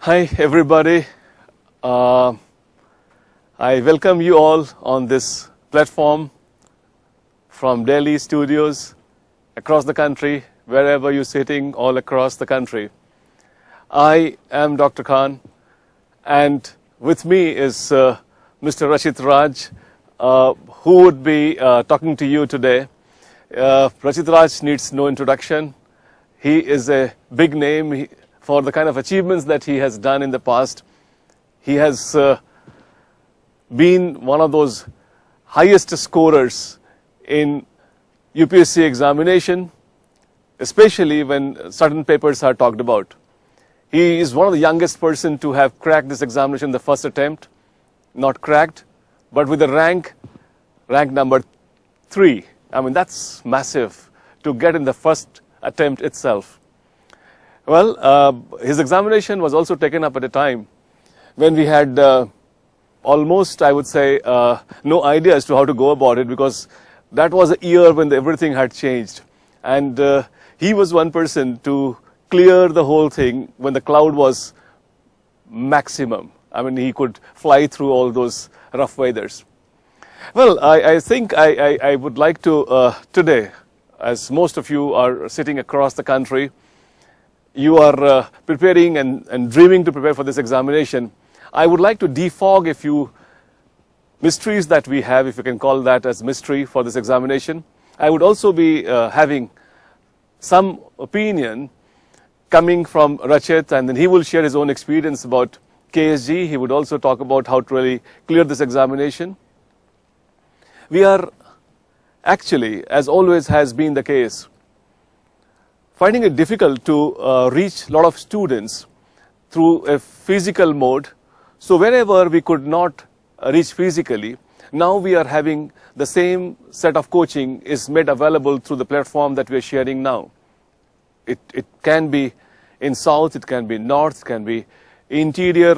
Hi everybody, I welcome you all on this platform from Delhi studios across the country, wherever you're sitting all across the country. I am Dr. Khan and with me is Mr. Rachit Raj who would be talking to you today. Rachit Raj needs no introduction. He is a big name for the kind of achievements that he has done in the past. He has been one of those highest scorers in UPSC examination, especially when certain papers are talked about. He is one of the youngest person to have cracked this examination in the first attempt. Not cracked, but with the rank number 3. I mean, that's massive to get in the first attempt itself. Well, his examination was also taken up at a time when we had almost, I would say, no idea as to how to go about it, because that was a year when everything had changed. And he was one person to clear the whole thing when the cloud was maximum. I mean, he could fly through all those rough weathers. Well, I think I would like to today, as most of you are sitting across the country, you are preparing and dreaming to prepare for this examination. I would like to defog a few mysteries that we have, if you can call that as mystery for this examination. I would also be having some opinion coming from Rachit, and then he will share his own experience about KSG. He would also talk about how to really clear this examination. We are actually, as always has been the case, finding it difficult to reach a lot of students through a physical mode. So wherever we could not reach physically, now we are having the same set of coaching is made available through the platform that we are sharing now. It can be in south, it can be north, it can be interior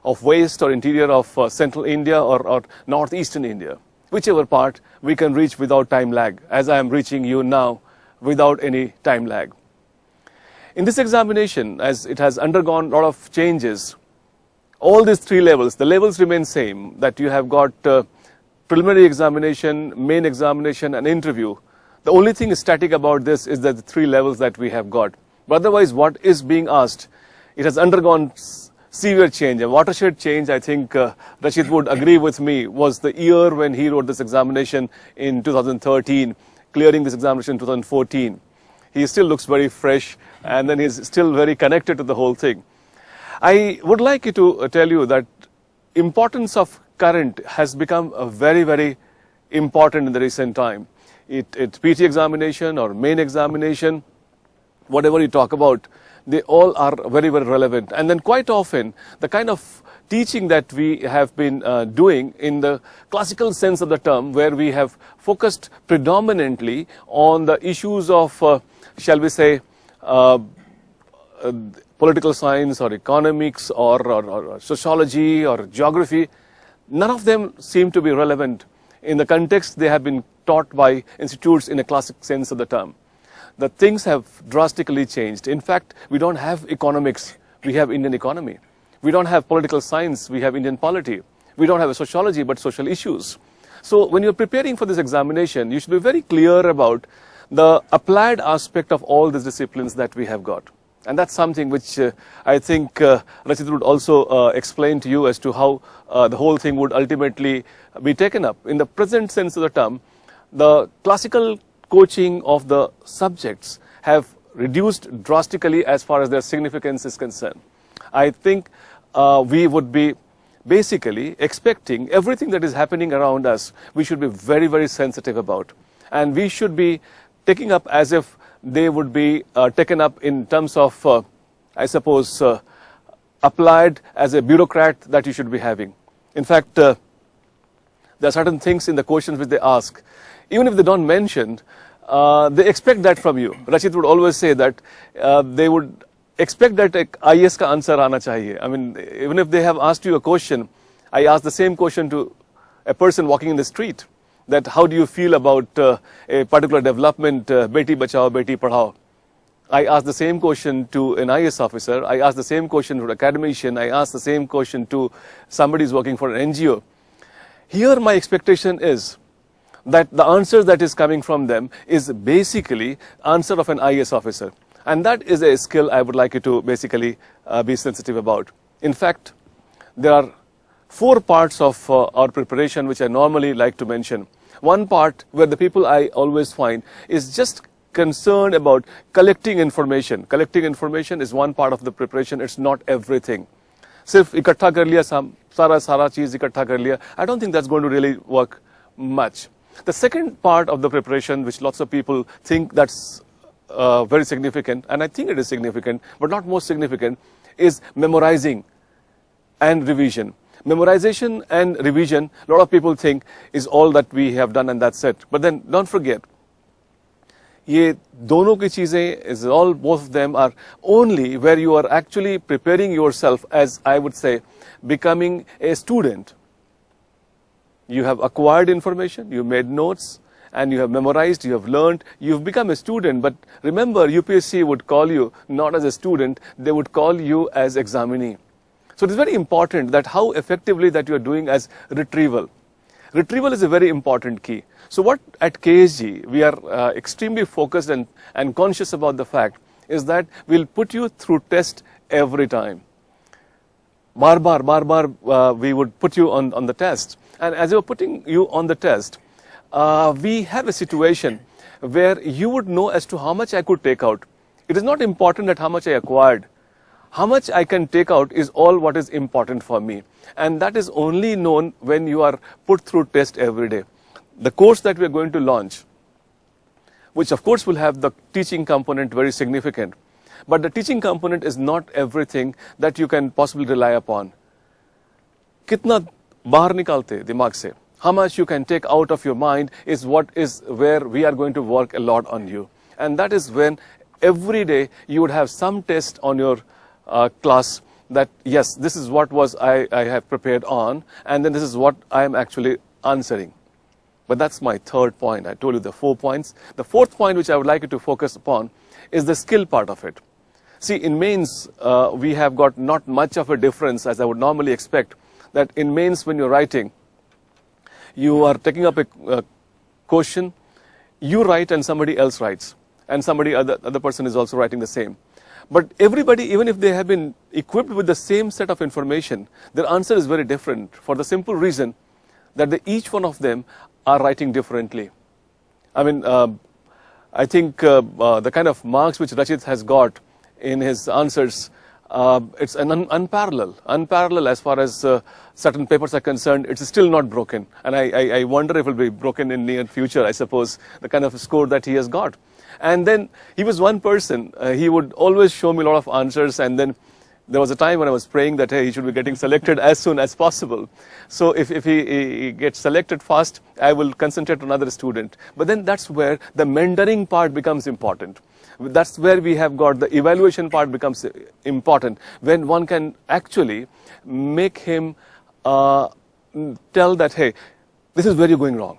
of west or interior of central India or northeastern India. Whichever part we can reach without time lag, as I am reaching you now without any time lag. In this examination, as it has undergone a lot of changes, all these 3 levels, the levels remain same, that you have got preliminary examination, main examination and interview. The only thing static about this is that the 3 levels that we have got. But otherwise, what is being asked, it has undergone severe change. A watershed change, I think Rachit would agree with me, was the year when he wrote this examination in 2013, clearing this examination in 2014. He still looks very fresh, and then he's still very connected to the whole thing. I would like to tell you that importance of current has become very, very important in the recent time. It's PT examination or main examination, whatever you talk about, they all are very, very relevant. And then quite often, the kind of teaching that we have been doing in the classical sense of the term, where we have focused predominantly on the issues of, shall we say, political science or economics or sociology or geography, none of them seem to be relevant in the context they have been taught by institutes in a classic sense of the term. The things have drastically changed. In fact, we don't have economics, we have Indian economy. We don't have political science, we have Indian polity. We don't have a sociology, but social issues. So when you're preparing for this examination, you should be very clear about the applied aspect of all these disciplines that we have got. And that's something which I think Rachit would also explain to you as to how the whole thing would ultimately be taken up. In the present sense of the term, the classical coaching of the subjects have reduced drastically as far as their significance is concerned. I think we would be basically expecting everything that is happening around us, we should be very, very sensitive about. And we should be taking up as if they would be taken up in terms of, I suppose, applied as a bureaucrat that you should be having. In fact, there are certain things in the questions which they ask. Even if they don't mention, they expect that from you. Rachit would always say that they would expect that IAS ka answer aana chahiye. I mean, even if they have asked you a question, I ask the same question to a person walking in the street, that how do you feel about a particular development, Beti Bachao, Beti Padhao? I ask the same question to an IAS officer. I ask the same question to an academician. I ask the same question to somebody who's working for an NGO. Here my expectation is that the answer that is coming from them is basically answer of an IAS officer. And that is a skill I would like you to basically be sensitive about. In fact, there are 4 parts of our preparation which I normally like to mention. One part where the people I always find is just concerned about collecting information. Collecting information is one part of the preparation. It's not everything. सिर्फ इकट्ठा कर लिया सारा चीज इकट्ठा कर लिया. I don't think that's going to really work much. The second part of the preparation, which lots of people think that's very significant, and I think it is significant, but not most significant, is memorizing and revision. Memorization and revision, a lot of people think is all that we have done and that's it. But then don't forget, ये दोनों की चीजें is all, both of them are only where you are actually preparing yourself as, I would say, becoming a student. You have acquired information, you made notes, and you have memorized, you have learned, you've become a student. But remember, UPSC would call you not as a student, they would call you as examinee. So it is very important that how effectively that you are doing as retrieval. Retrieval is a very important key. So what at KSG we are extremely focused and conscious about the fact is that we'll put you through test every time. Bar bar, we would put you on the test. And as we were putting you on the test, we have a situation where you would know as to how much I could take out. It is not important that how much I acquired. How much I can take out is all what is important for me. And that is only known when you are put through test every day. The course that we are going to launch, which of course will have the teaching component very significant, but the teaching component is not everything that you can possibly rely upon. Kitna bahar nikalte dimag se, how much you can take out of your mind is what is where we are going to work a lot on you. And that is when every day you would have some test on your class that yes, this is what was I have prepared on, and then this is what I am actually answering. But that's my third point. I told you the 4 points. The fourth point which I would like you to focus upon is the skill part of it. See, in mains, we have got not much of a difference as I would normally expect, that in mains when you're writing, you are taking up a question, you write and somebody else writes, and other person is also writing the same. But everybody, even if they have been equipped with the same set of information, their answer is very different for the simple reason that each one of them are writing differently. I mean, I think the kind of marks which Rachit has got in his answers, it's an unparalleled as far as certain papers are concerned. It's still not broken. And I wonder if it will be broken in near future, I suppose, the kind of score that he has got. And then he was one person, he would always show me a lot of answers, and then there was a time when I was praying that, hey, he should be getting selected as soon as possible. So if he gets selected fast, I will concentrate on another student. But then that's where the mentoring part becomes important. That's where we have got the evaluation part becomes important, when one can actually make him tell that, hey, this is where you're going wrong.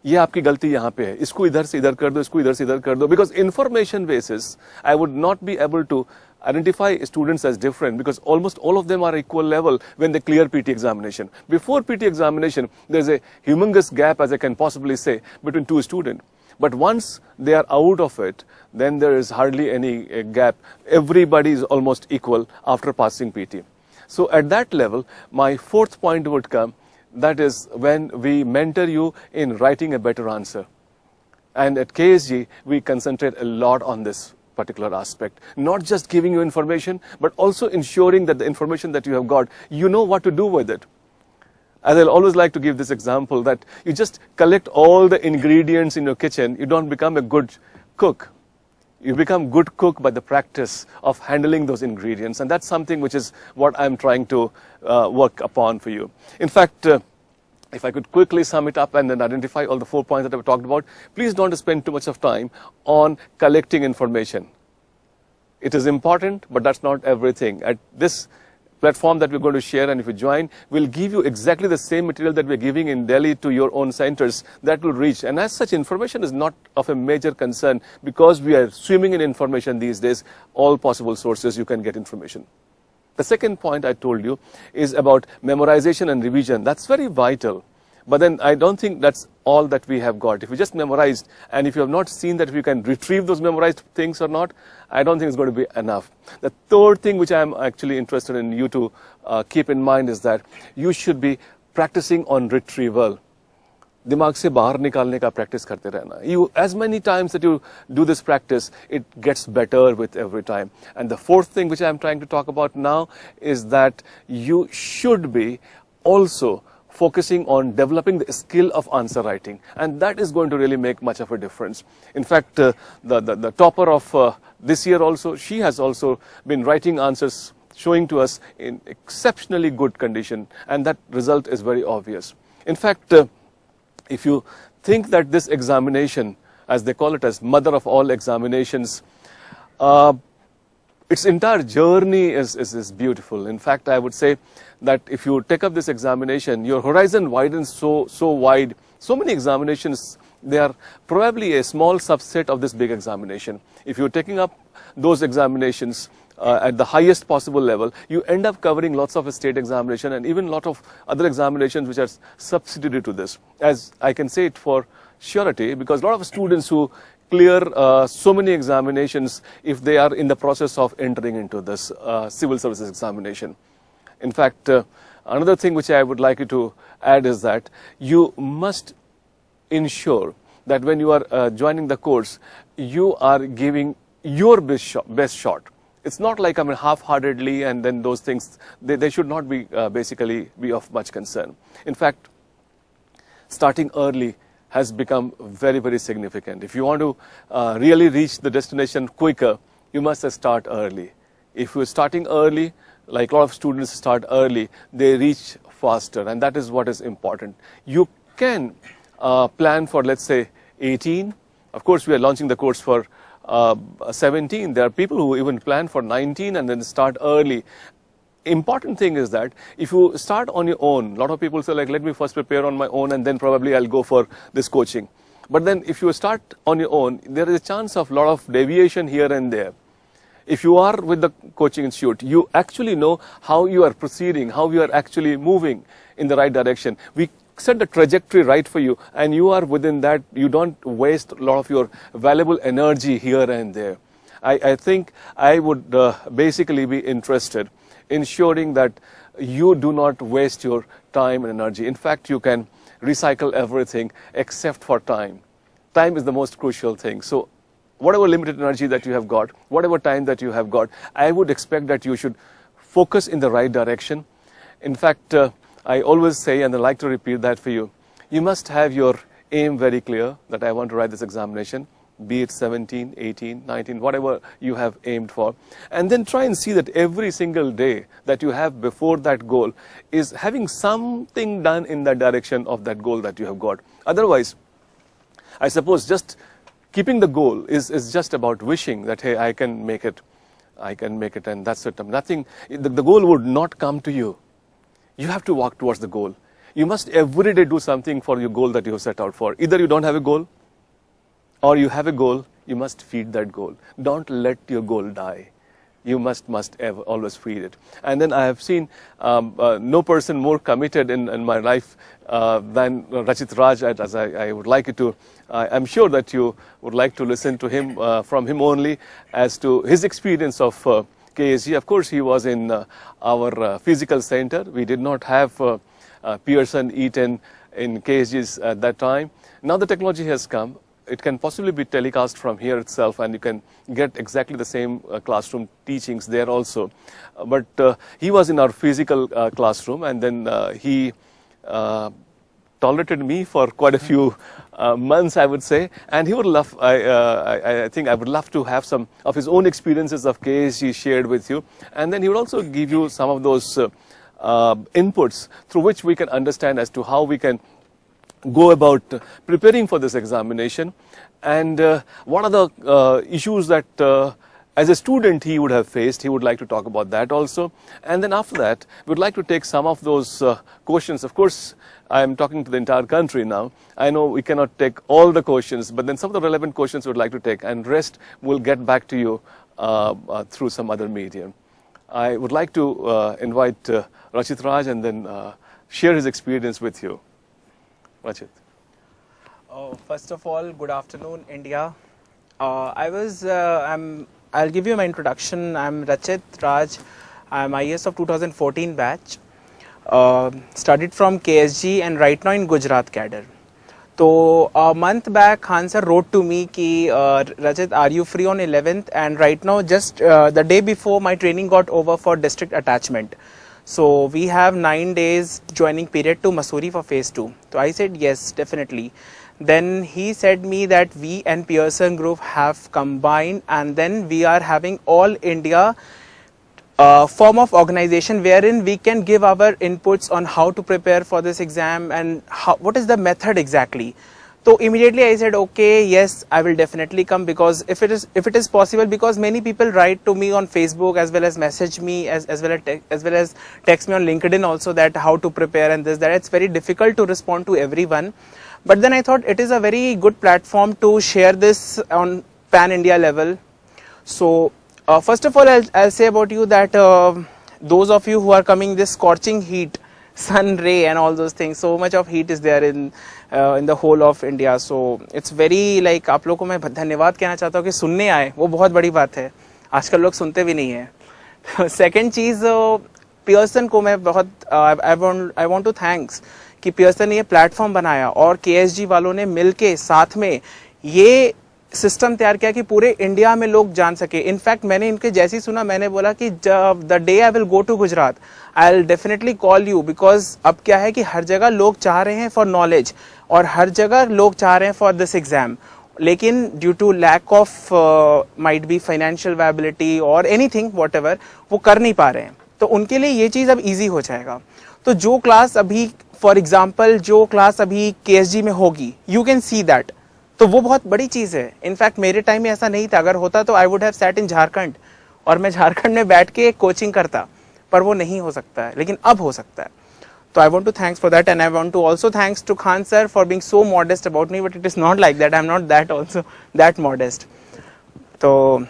ये आपकी गलती यहाँ पे है, इसको इधर से इधर कर दो, इसको इधर से इधर कर दो. Because information basis, I would not be able to identify students as different, because almost all of them are equal level when they clear PT examination. Before PT examination, there's a humongous gap, as I can possibly say, between two students. But once they are out of it, then there is hardly any gap. Everybody is almost equal after passing PT. So at that level, my fourth point would come. That is when we mentor you in writing a better answer. And at KSG, we concentrate a lot on this particular aspect. Not just giving you information, but also ensuring that the information that you have got, you know what to do with it. As I'll always like to give this example, that you just collect all the ingredients in your kitchen, you don't become a good cook. You become good cook by the practice of handling those ingredients. And that's something which is what I'm trying to work upon for you. In fact, if I could quickly sum it up and then identify all the 4 points that I've talked about, please don't spend too much of time on collecting information. It is important, but that's not everything. At this platform that we're going to share, and if you join, we'll give you exactly the same material that we're giving in Delhi to your own centers. That will reach. And as such, information is not of a major concern because we are swimming in information these days. All possible sources you can get information. The second point I told you is about memorization and revision. That's very vital. But then I don't think that's all that we have got. If you just memorized, and if you have not seen that you can retrieve those memorized things or not, I don't think it's going to be enough. The third thing which I'm actually interested in you to keep in mind is that you should be practicing on retrieval. दिमाग से बाहर निकालने का practice करते रहना. You, as many times that you do this practice, it gets better with every time. And the fourth thing which I'm trying to talk about now is that you should be also focusing on developing the skill of answer writing, and that is going to really make much of a difference. In fact, the topper of this year also, she has also been writing answers showing to us in exceptionally good condition, and that result is very obvious. In fact, if you think that this examination, as they call it as mother of all examinations, its entire journey is beautiful. In fact, I would say that if you take up this examination, your horizon widens so wide. So many examinations, they are probably a small subset of this big examination. If you're taking up those examinations at the highest possible level, you end up covering lots of state examination and even a lot of other examinations which are subsidiary to this. As I can say it for surety, because a lot of students who clear so many examinations if they are in the process of entering into this civil services examination. In fact, another thing which I would like you to add is that you must ensure that when you are joining the course, you are giving your best shot. It's not like, I mean, half-heartedly, and then those things, they should not be basically be of much concern. In fact, starting early has become very, very significant. If you want to really reach the destination quicker, you must start early. If you're starting early, like a lot of students start early, they reach faster, and that is what is important. You can plan for, let's say, 18. Of course, we are launching the course for 17. There are people who even plan for 19 and then start early. Important thing is that if you start on your own, a lot of people say, like, let me first prepare on my own and then probably I'll go for this coaching. But then if you start on your own, there is a chance of a lot of deviation here and there. If you are with the coaching institute, you actually know how you are proceeding, how you are actually moving in the right direction. We set the trajectory right for you, and you are within that. You don't waste a lot of your valuable energy here and there. I think I would basically be interested in ensuring that you do not waste your time and energy. In fact, you can recycle everything except for time. Time is the most crucial thing. So whatever limited energy that you have got, whatever time that you have got, I would expect that you should focus in the right direction. In fact, I always say, and I like to repeat that for you, you must have your aim very clear, that I want to write this examination, be it 17, 18, 19, whatever you have aimed for. And then try and see that every single day that you have before that goal is having something done in that direction of that goal that you have got. Otherwise, I suppose just keeping the goal is just about wishing that, hey, I can make it, and that's it. Nothing, the goal would not come to you. You have to walk towards the goal. You must every day do something for your goal that you have set out for. Either you don't have a goal, or you have a goal, you must feed that goal. Don't let your goal die. You must always feed it. And then I have seen no person more committed in my life than Rachit Raj, as I would like you to. I'm sure that you would like to listen to him, from him only, as to his experience of KSG. Of course, he was in our physical center. We did not have Pearson Eaton in KSG's at that time. Now the technology has come. It can possibly be telecast from here itself, and you can get exactly the same classroom teachings there also. But he was in our physical classroom, and then he tolerated me for quite a few months, I would say. And he would love, I think I would love to have some of his own experiences of KSG shared with you. And then he would also give you some of those inputs through which we can understand as to how we can go about preparing for this examination, and what are the issues that as a student he would have faced. He would like to talk about that also. And then after that, we would like to take some of those questions. Of course, I am talking to the entire country now. I know we cannot take all the questions, but then some of the relevant questions we would like to take, and rest we'll get back to you through some other medium. I would like to invite Rachit Raj and then share his experience with you. Rachit. First of all, good afternoon, India. I'll give you my introduction. I'm Rachit Raj. I'm IAS of 2014 batch. Studied from KSG and right now in Gujarat cadre. So a month back, Khan sir wrote to me ki Rachit, are you free on 11th? And right now, just the day before, my training got over for district attachment. So we have 9 days joining period to Mussoorie for phase 2. So I said yes, definitely. Then he said me that we and Pearson Group have combined, and then we are having all India form of organization wherein we can give our inputs on how to prepare for this exam and what is the method exactly. So immediately I said, okay, yes, I will definitely come, because if it is possible, because many people write to me on Facebook as well as message me as well as text me on LinkedIn also that how to prepare and this, that. It's very difficult to respond to everyone. But then I thought it is a very good platform to share this on pan-India level. So first of all, I'll say about you that those of you who are coming this scorching heat, sun ray and all those things, so much of heat is there in the whole of India. So it's very like आप लोगों को मैं धन्यवाद कहना चाहता हूँ कि सुनने आए, वो बहुत बड़ी बात है. आजकल लोग सुनते भी नहीं हैं. सेकंड चीज़, पियर्सन को मैं बहुत आई वांट टू थैंक्स कि पियर्सन ने ये प्लेटफॉर्म बनाया और केएसजी वालों ने मिलके साथ में ये सिस्टम तैयार किया कि पूरे इंडिया में लोग जान सके. इनफैक्ट मैंने इनके जैसे ही सुना, मैंने बोला कि the day I will go to Gujarat I will definitely call you, because अब क्या है कि हर जगह लोग चाह रहे हैं फॉर नॉलेज और हर जगह लोग चाह रहे हैं फॉर दिस एग्जाम, लेकिन due to lack of might be financial viability और एनीथिंग व्हाटएवर, वो कर नहीं पा रहे हैं. तो उनके लिए ये चीज़ अब ईजी हो जाएगा. तो जो क्लास अभी फॉर एग्जाम्पल जो क्लास अभी केएसजी में होगी, यू कैन सी दैट, तो वो बहुत बड़ी चीज़ है. इनफैक्ट मेरे टाइम में ऐसा नहीं था. अगर होता तो I would have sat in Jharkhand और मैं झारखंड में बैठ के कोचिंग करता, पर वो नहीं हो सकता है, लेकिन अब हो सकता है. तो I want to thanks for that, and I want to also thanks to Khan sir for being so modest about me, but it is not like that. I am not that also that modest. तो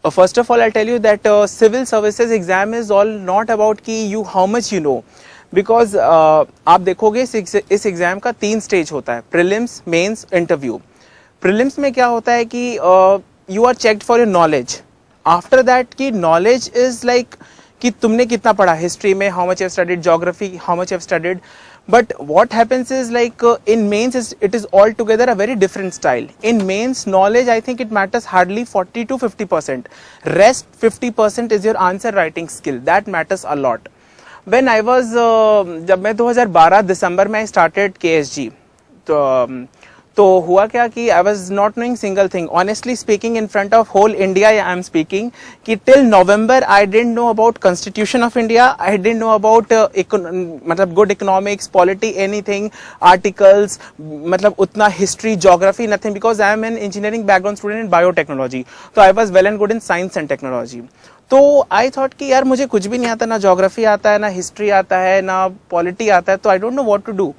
first of all I tell you that civil services exam is all not about कि you how much you know, because आप देखोगे इस exam का 3 stage होता है, prelims, mains, interview. Prelims में क्या होता है कि you are checked for your knowledge. After that की नॉलेज इज लाइक कि तुमने कितना पढ़ा हिस्ट्री में, how much have studied geography, how much have studied. But what happens is like in mains it is all together a very different style. In mains knowledge I think it matters hardly 40 to 50%. Rest 50% is your answer writing skill, that matters a lot. When I was जब मैं 2012 दिसंबर में started KSG, तो हुआ क्या कि I was not knowing single thing. Honestly speaking, in front of whole India I am speaking कि till November I didn't know about constitution of India, I didn't know about मतलब good economics, polity, anything, articles, मतलब उतना history, geography, nothing, because I am an engineering background student in biotechnology. तो I was well and good in science and technology. तो I thought कि यार मुझे कुछ भी नहीं आता, ना ज्योग्राफी आता है, ना हिस्ट्री आता है, ना पॉलिटी आता है, तो I don't know what to do.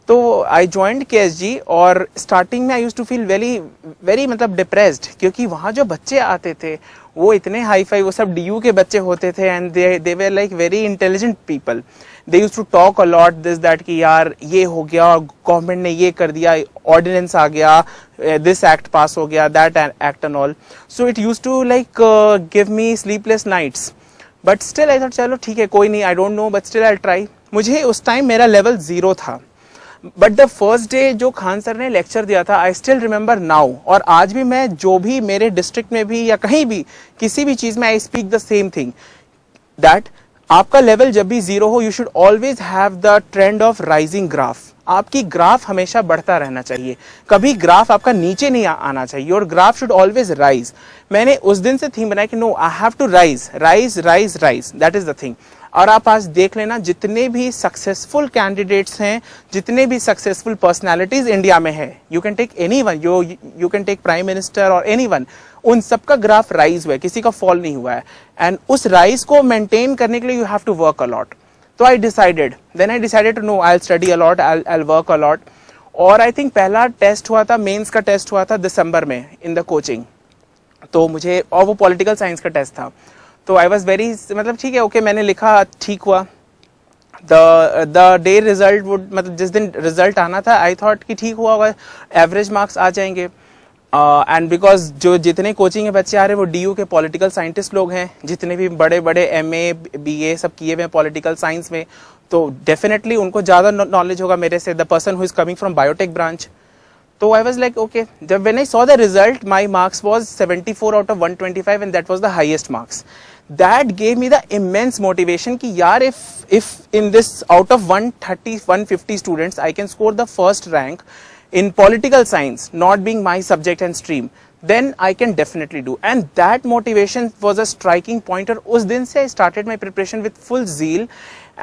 तो आई ज्वाइंड केएसजी और स्टार्टिंग में I used to feel very मतलब डिप्रेस्ड, क्योंकि वहाँ जो बच्चे आते थे वो इतने हाई फाई, वो सब डीयू के बच्चे होते थे, and they were like very intelligent people. They used to talk a lot this that कि यार ये हो गया, गवर्नमेंट ने ये कर दिया, ऑर्डिनेंस आ गया, दिस एक्ट पास हो गया, that act and all. So it used to like give me sleepless nights. But still I thought चलो ठीक है, कोई नहीं, I don't know, but still I try. मुझे उस टाइम मेरा लेवल 0 था. बट द फर्स्ट डे जो खान सर ने लेक्चर दिया था, आई स्टिल रिमेंबर नाउ. और आज भी मैं जो भी मेरे डिस्ट्रिक्ट में भी या कहीं भी किसी भी चीज में I speak the same thing, that आपका लेवल जब भी 0 हो, you should always have the trend of rising graph. आपकी ग्राफ हमेशा बढ़ता रहना चाहिए, कभी ग्राफ आपका नीचे नहीं आना चाहिए, और ग्राफ शुड ऑलवेज राइज. मैंने उस दिन से थीम बनाया कि no, I have to rise rise rise rise, that is the thing. और आप आज देख लेना, जितने भी सक्सेसफुल कैंडिडेट्स हैं, जितने भी सक्सेसफुल पर्सनालिटीज इंडिया में है, you can take anyone, you can take prime minister और एनीवन, उन सबका ग्राफ राइज हुआ है, किसी का फॉल नहीं हुआ है, एंड उस राइज को मेंटेन करने के लिए you have to work a lot. तो I decided to no I will study a lot, I will work a lot. और आई थिंक पहला टेस्ट हुआ था, मेंस का टेस्ट हुआ था दिसंबर में इन द कोचिंग. तो मुझे, और वो पॉलिटिकल साइंस का टेस्ट था. तो आई वॉज वेरी, मतलब ठीक है, ओके, मैंने लिखा, ठीक हुआ. द डे रिजल्ट वुड, मतलब जिस दिन रिजल्ट आना था, आई थॉट कि ठीक हुआ होगा, एवरेज मार्क्स आ जाएंगे. एंड बिकॉज जो जितने कोचिंग के बच्चे आ रहे हैं वो डीयू के पॉलिटिकल साइंटिस्ट लोग हैं, जितने भी बड़े बड़े एमए बीए सब किए हुए हैं पॉलिटिकल साइंस में, तो डेफिनेटली उनको ज़्यादा नॉलेज होगा मेरे से, the person who is coming from biotech branch. तो आई वॉज लाइक ओके. जब when I saw the result, my marks was 74 out of 125 and that was the highest marks. That gave me the immense motivation कि यार if in this out of 150 students I can score the first rank in political science, not being my subject and stream, then I can definitely do. And that motivation was a striking pointer. उस दिन से I started my preparation with full zeal.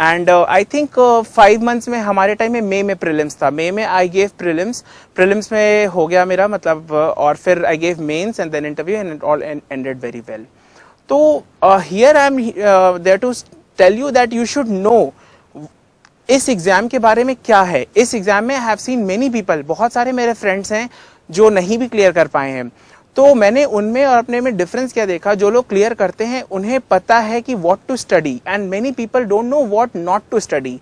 And I think 5 months में, हमारे time में मई में prelims था, मई में I gave prelims में हो गया मेरा, मतलब और फिर I gave mains and then interview and it all ended very well. तो here I am there to tell you that you should know इस एग्जाम के बारे में क्या है. इस एग्जाम में I have seen many people, बहुत सारे मेरे फ्रेंड्स हैं जो नहीं भी क्लियर कर पाए हैं. तो मैंने उनमें और अपने में डिफरेंस क्या देखा, जो लोग क्लियर करते हैं उन्हें पता है कि what to study, and many people don't know what not to study.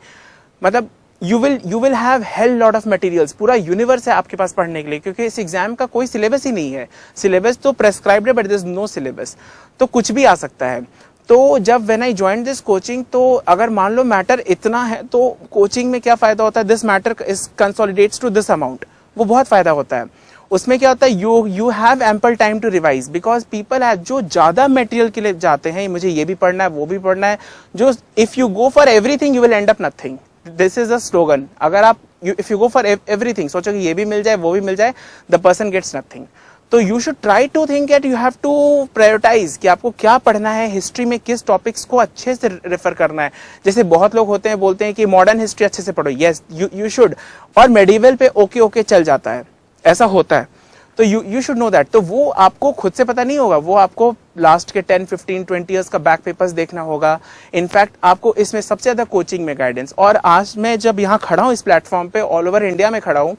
मतलब you will have hell lot of materials, पूरा यूनिवर्स है आपके पास पढ़ने के लिए, क्योंकि इस एग्जाम का कोई सिलेबस ही नहीं है. सिलेबस तो प्रेस्क्राइब्ड है but there is no syllabus, तो कुछ भी आ सकता है. तो जब when I join this coaching, तो अगर मान लो मैटर इतना है, तो कोचिंग में क्या फायदा होता है, this matter is consolidates to this amount, वो बहुत फायदा होता है. उसमें क्या होता है, you have ample time to revise, because people है जो ज्यादा मटेरियल के लिए जाते हैं, मुझे ये भी पढ़ना है वो भी पढ़ना है, जो if you go for everything you will and up nothing. This is a slogan. अगर आप if you go for everything, सोचो कि ये भी मिल जाए वो भी मिल जाए, द पर्सन गेट्स नथिंग. तो you should try to think that you have to prioritize कि आपको क्या पढ़ना है, हिस्ट्री में किस टॉपिक्स को अच्छे से रेफर करना है. जैसे बहुत लोग होते हैं, बोलते हैं कि मॉडर्न हिस्ट्री अच्छे से पढ़ो, यस यू शुड, और मेडिवल पे ओके चल जाता है, ऐसा होता है. तो यू शुड नो दैट. तो वो आपको खुद से पता नहीं होगा, वो आपको लास्ट के 10, 15, 20 ईयर्स का बैक पेपर्स देखना होगा. इनफैक्ट आपको इसमें सबसे ज्यादा कोचिंग में गाइडेंस. और आज मैं जब यहाँ खड़ा हूँ इस प्लेटफॉर्म पे, ऑल ओवर इंडिया में खड़ा हूँ,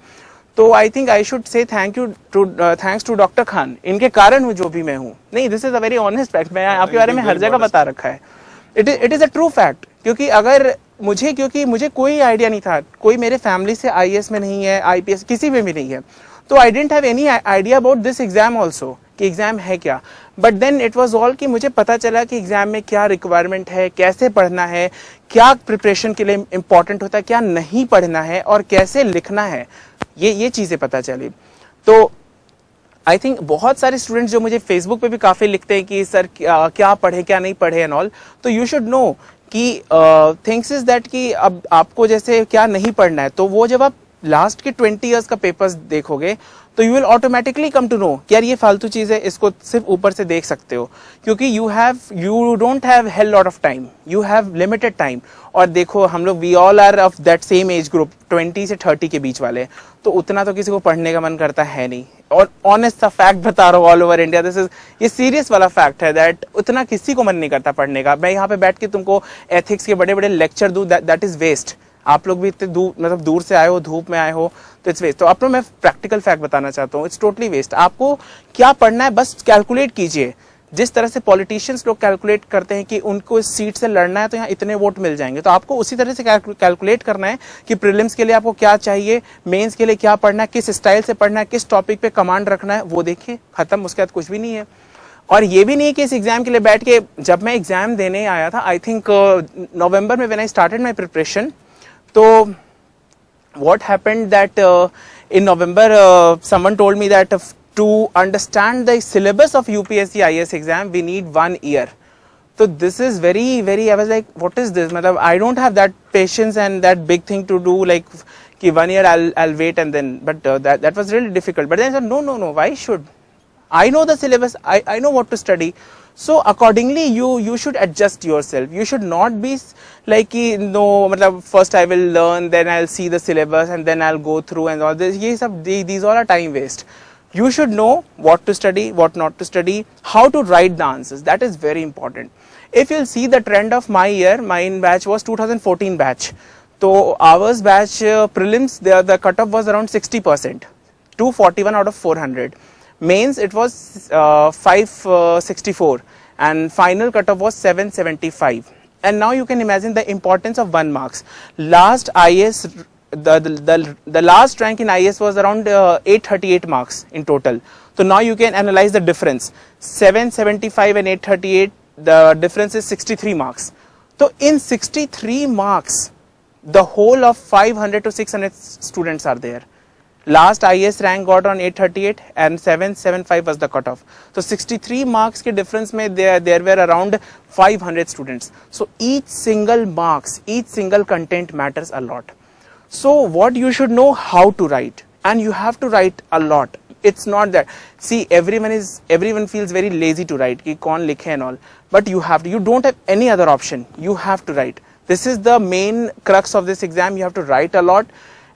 तो I think I should say thanks to doctor Khan. इनके कारण हूँ जो भी मैं हूँ. नहीं, this is a very honest fact. मैं आपके बारे में हर जगह बता रखा है. It is a true fact. क्योंकि मुझे कोई आइडिया नहीं था, कोई मेरे फैमिली से आईएएस में नहीं है, आईपीएस किसी में भी नहीं है, तो I didn't have any idea about this exam also, कि एग्जाम है क्या. But then it was all कि मुझे पता चला कि एग्जाम में क्या रिक्वायरमेंट है, कैसे पढ़ना है, क्या प्रिपरेशन के लिए इंपॉर्टेंट होता है, क्या नहीं पढ़ना है, और कैसे लिखना है, ये चीजें पता चली. तो आई थिंक बहुत सारे स्टूडेंट्स जो मुझे फेसबुक पे भी काफी लिखते हैं कि सर क्या पढ़े क्या नहीं पढ़े एंड ऑल. तो यू शुड नो कि थिंग्स इज दैट कि अब आपको जैसे क्या नहीं पढ़ना है, तो वो जब आप लास्ट के 20 इयर्स का पेपर्स देखोगे तो you will automatically come to know कि यार ये फालतू चीज है, इसको सिर्फ ऊपर से देख सकते हो, क्योंकि you don't have hell lot of time, you have limited time. और देखो हम लोग we all are of that same age group, 20 से 30 के बीच वाले, तो उतना तो किसी को पढ़ने का मन करता है नहीं. और ऑनेस्ट सा फैक्ट बता रहा हूँ, all over India this is, ये सीरियस वाला फैक्ट है दैट उतना किसी को मन नहीं करता पढ़ने का. मैं यहाँ पे बैठ के तुमको एथिक्स के बड़े बड़े लेक्चर दूं, दैट इज वेस्ट. आप लोग भी इतने दूर से आए हो, धूप में आए हो, तो इट्स वेस्ट. तो आपको मैं प्रैक्टिकल फैक्ट बताना चाहता हूँ, इट्स टोटली वेस्ट. आपको क्या पढ़ना है बस कैलकुलेट कीजिए. जिस तरह से पॉलिटिशियंस लोग कैलकुलेट करते हैं कि उनको इस सीट से लड़ना है तो यहाँ इतने वोट मिल जाएंगे, तो आपको उसी तरह से कैलकुलेट करना है कि प्रीलिम्स के लिए आपको क्या चाहिए, मेंस के लिए क्या पढ़ना है, किस स्टाइल से पढ़ना है, किस टॉपिक पे कमांड रखना है, वो देखिए, खत्म. उसके बाद कुछ भी नहीं है. और ये भी नहीं है कि इस एग्जाम के लिए बैठ के, जब मैं एग्जाम देने आया था आई थिंक नवंबर में, when I started my preparation, तो what happened that in November someone told me that to understand the syllabus of UPSC IAS exam we need 1 year. So this is very I was like what is this, matlab I don't have that patience and that big thing to do, like ki 1 year I'll wait and then, but that was really difficult. But then I said no, why should I know the syllabus, I know what to study. So accordingly you should adjust yourself. You should not be like no matlab first I will learn, then I'll see the syllabus and then I'll go through and all this. Ye sab these all are time waste. You should know what to study, what not to study, how to write the answers. That is very important. If you'll see the trend of my year, my batch was 2014 batch. So ours batch prelims, the cutoff was around 60%, 241 out of 400. Mains it was 564 and final cutoff was 775. And now you can imagine the importance of 1 marks. Last IS, the last rank in IS was around 838 marks in total. So now you can analyze the difference. 775 and 838, the difference is 63 marks. So in 63 marks, the whole of 500 to 600 students are there. Last IS rank got on 838 and 775 was the cutoff. So 63 marks ke difference mein there were around 500 students. So each single marks, each single content matters a lot. So what you should know, how to write, and you have to write a lot. It's not that, see, everyone feels very lazy to write, ki kaun likhe and all, but you don't have any other option. You have to write. This is the main crux of this exam. You have to write a lot.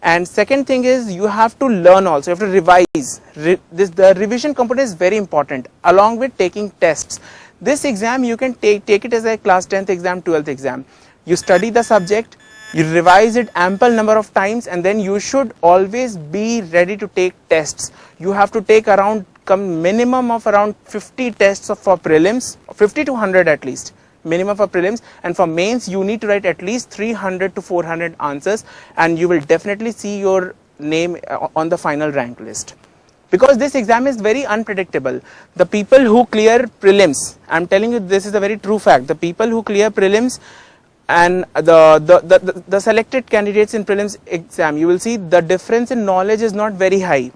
And second thing is, you have to learn also, you have to revise. The revision component is very important, along with taking tests. This exam you can take it as a class 10th exam, 12th exam. You study the subject, you revise it ample number of times, and then you should always be ready to take tests. You have to take around minimum of around 50 tests for prelims, 50 to 100 at least. Minimum for prelims, and for mains you need to write at least 300 to 400 answers, and you will definitely see your name on the final rank list. Because this exam is very unpredictable. The people who clear prelims, I'm telling you, this is a very true fact. The people who clear prelims and the selected candidates in prelims exam, you will see the difference in knowledge is not very high.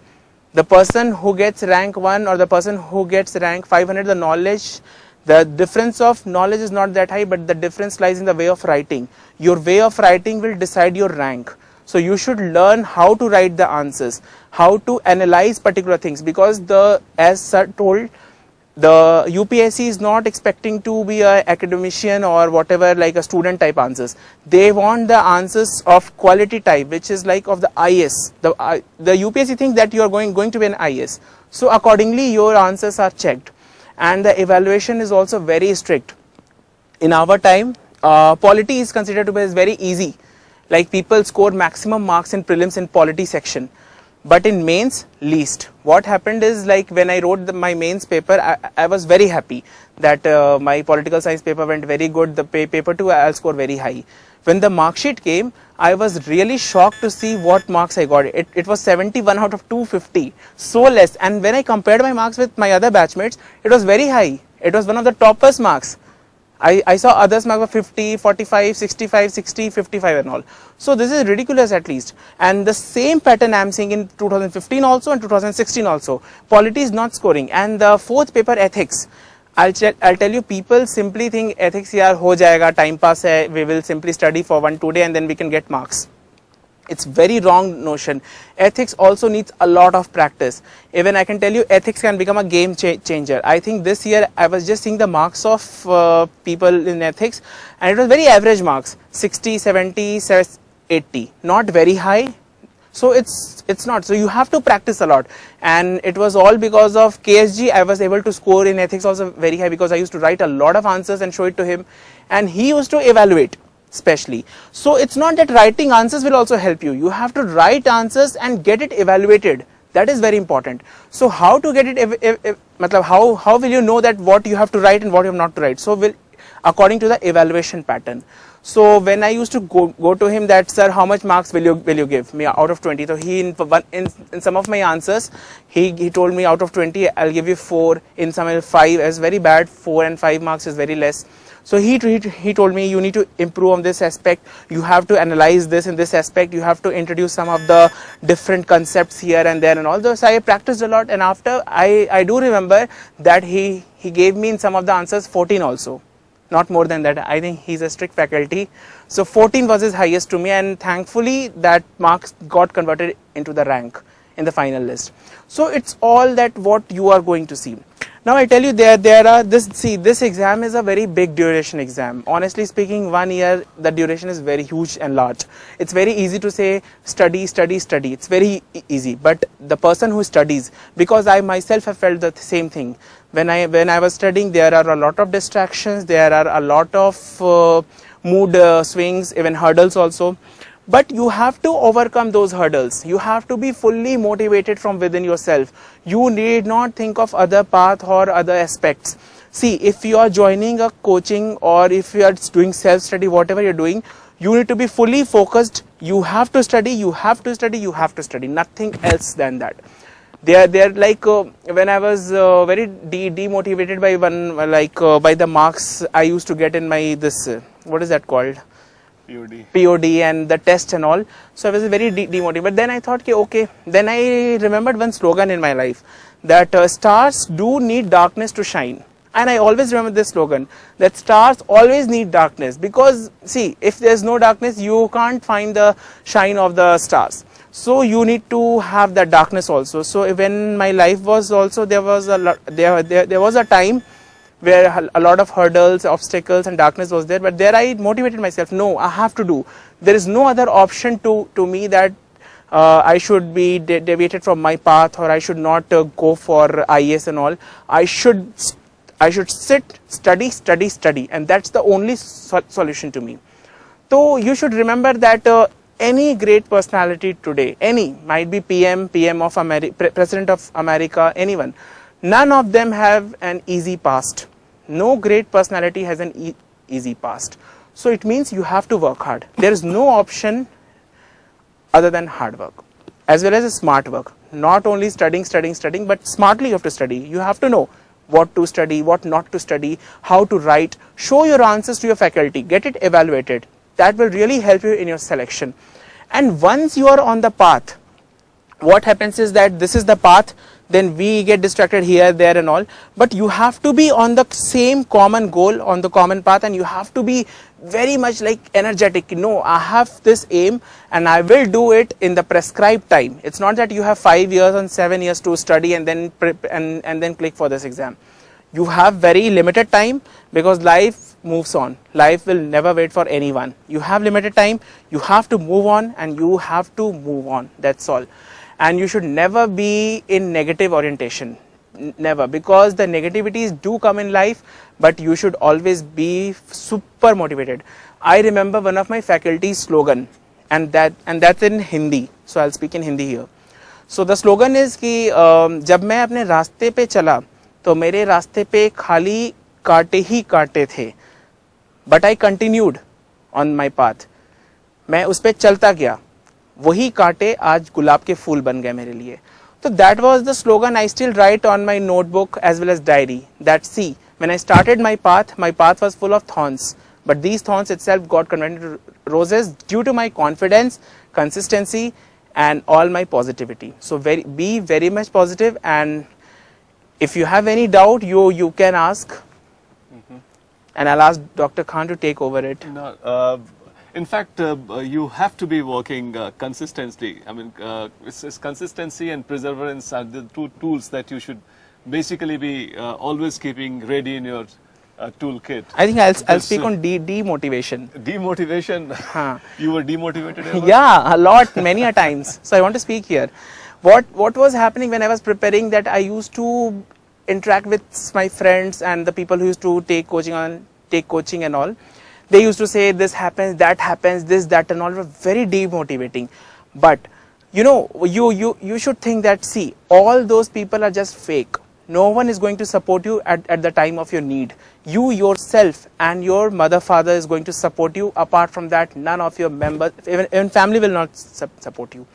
The person who gets rank 1 or the person who gets rank 500, the difference of knowledge is not that high, but the difference lies in the way of writing. Your way of writing will decide your rank. So you should learn how to write the answers, how to analyze particular things, because as sir told, the UPSC is not expecting to be an academician or whatever, like a student type answers. They want the answers of quality type, which is like of the IS. The UPSC thinks that you are going to be an IS. So accordingly your answers are checked. And the evaluation is also very strict. In our time, polity is considered to be very easy. Like people score maximum marks in prelims in polity section, but in mains, least. What happened is, like when I wrote my mains paper, I was very happy that my political science paper went very good. The paper 2 I'll score very high. When the mark sheet came, I was really shocked to see what marks I got. It was 71 out of 250, so less. And when I compared my marks with my other batchmates, it was very high. It was one of the toppest marks. I saw others mark were 50, 45, 65, 60, 55 and all. So this is ridiculous at least. And the same pattern I am seeing in 2015 also and 2016 also. Polity is not scoring. And the fourth paper, ethics. I'll tell you, people simply think ethics yaar ho jayega, time pass hai, we will simply study for 1-2 days and then we can get marks. It's very wrong notion. Ethics also needs a lot of practice. Even I can tell you, ethics can become a game changer. I think this year I was just seeing the marks of people in ethics, and it was very average marks, 60, 70, 80, not very high. So it's not. So you have to practice a lot, and it was all because of KSG. I was able to score in ethics also very high because I used to write a lot of answers and show it to him, and he used to evaluate specially. So it's not that writing answers will also help you. You have to write answers and get it evaluated. That is very important. So how to get it? How will you know that what you have to write and what you have not to write? So according to the evaluation pattern. So when I used to go to him that, sir, how much marks will you give me out of 20? So he in some of my answers, he told me out of 20 I'll give you 4. In some 5 is very bad. 4 and 5 marks is very less. So he told me, you need to improve on this aspect. You have to analyze this in this aspect. You have to introduce some of the different concepts here and there and all those. I practiced a lot, and after I do remember that he gave me in some of the answers 14 also. Not more than that. I think he's a strict faculty. So 14 was his highest to me, and thankfully that marks got converted into the rank in the final list. So it's all that what you are going to see. Now I tell you, there are this exam is a very big duration exam. Honestly speaking, 1 year, the duration is very huge and large. It's very easy to say study. It's very easy, but the person who studies, because I myself have felt the same thing. When I was studying, there are a lot of distractions, there are a lot of mood swings, even hurdles also. But you have to overcome those hurdles. You have to be fully motivated from within yourself. You need not think of other path or other aspects. See, if you are joining a coaching or if you are doing self-study, whatever you're doing, you need to be fully focused. You have to study, nothing else than that. They are like when I was very demotivated by by the marks I used to get in my what is that called? POD and the test and all. So I was very demotivated. But then I thought, okay. Then I remembered one slogan in my life that stars do need darkness to shine. And I always remember this slogan that stars always need darkness, because see, if there's no darkness, you can't find the shine of the stars. So you need to have that darkness also. So when my life was also, there was a time where a lot of hurdles, obstacles and darkness was there, but there I motivated myself, no, I have to do. There is no other option to me that I should be deviated from my path, or I should not go for IAS and all. I should sit, study, and that's the only solution to me. So you should remember that any great personality today, might be PM of America, President of America, anyone, none of them have an easy past. No great personality has an easy past. So it means you have to work hard. There is no option other than hard work, as well as smart work. Not only studying, but smartly you have to study. You have to know what to study, what not to study, how to write. Show your answers to your faculty. Get it evaluated. That will really help you in your selection. And once you are on the path, what happens is that this is the path, then we get distracted here, there and all, but you have to be on the same common goal, on the common path, and you have to be very much like energetic. No, I have this aim and I will do it in the prescribed time. It's not that you have 5 years and 7 years to study and then and then click for this exam. You have very limited time, because life moves on. Life will never wait for anyone. You have limited time, you have to move on, and you have to move on. That's all. And you should never be in negative orientation, never, because the negativities do come in life, but you should always be super motivated. I remember one of my faculty's slogan, and that's in Hindi, so I'll speak in Hindi here. So the slogan is कि जब मैं अपने रास्ते पे चला तो मेरे रास्ते पे खाली कांटे ही कांटे थे, but I continued on my path. मैं उस पे चलता गया, वही कांटे आज गुलाब के फूल बन गए मेरे लिए. So that was the slogan I still write on my notebook as well as diary. That see, when I started my path was full of thorns, but these thorns itself got converted to roses due to my confidence, consistency, and all my positivity. So be very much positive, and if you have any doubt, you can ask, and I'll ask Dr. Khan to take over it. No, in fact, you have to be working consistently. I mean, it's consistency and perseverance are the two tools that you should basically be always keeping ready in your toolkit. I think I'll speak on demotivation. Demotivation? You were demotivated ever? Yeah, a lot, many a times. So I want to speak here. What was happening when I was preparing, that I used to interact with my friends and the people who used to take coaching and all. They used to say this happens, that happens, this, that and all, were very demotivating. But you know, you should think that, see, all those people are just fake. No one is going to support you at the time of your need. You yourself and your mother, father is going to support you. Apart from that, none of your members, even family will not support you.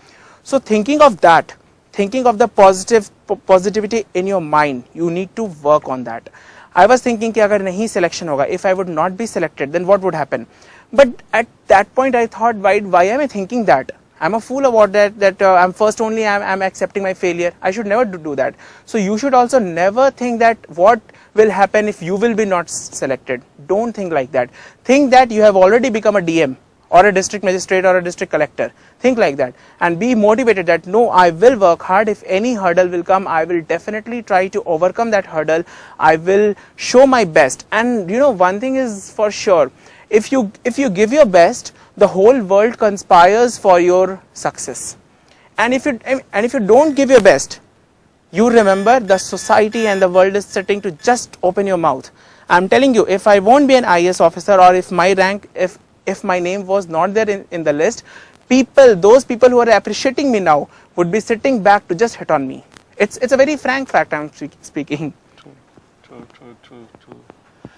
So thinking of that, thinking of the positivity in your mind, you need to work on that. I was thinking कि अगर नहीं selection होगा, if I would not be selected, then what would happen? But at that point I thought, why am I thinking that? I'm a fool about that I'm first only, I'm accepting my failure. I should never do that. So you should also never think that what will happen if you will be not selected. Don't think like that. Think that you have already become a DM or a district magistrate or a district collector. Think like that and be motivated that no, I will work hard. If any hurdle will come, I will definitely try to overcome that hurdle. I will show my best. And you know, one thing is for sure, if you give your best, the whole world conspires for your success. And if you don't give your best, you remember the society and the world is sitting to just open your mouth. I'm telling you, if I won't be an IAS officer, or if my rank, if my name was not there in the list, those people who are appreciating me now would be sitting back to just hit on me. It's a very frank fact I'm speaking. True.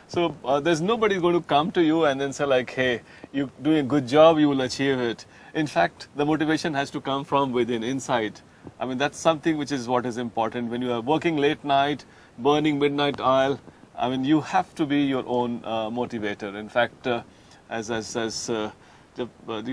So there's nobody going to come to you and then say like, hey, you're doing a good job, you will achieve it. In fact, the motivation has to come from within, inside. I mean, that's something which is what is important. When you are working late night, burning midnight oil, I mean, you have to be your own motivator. In fact, you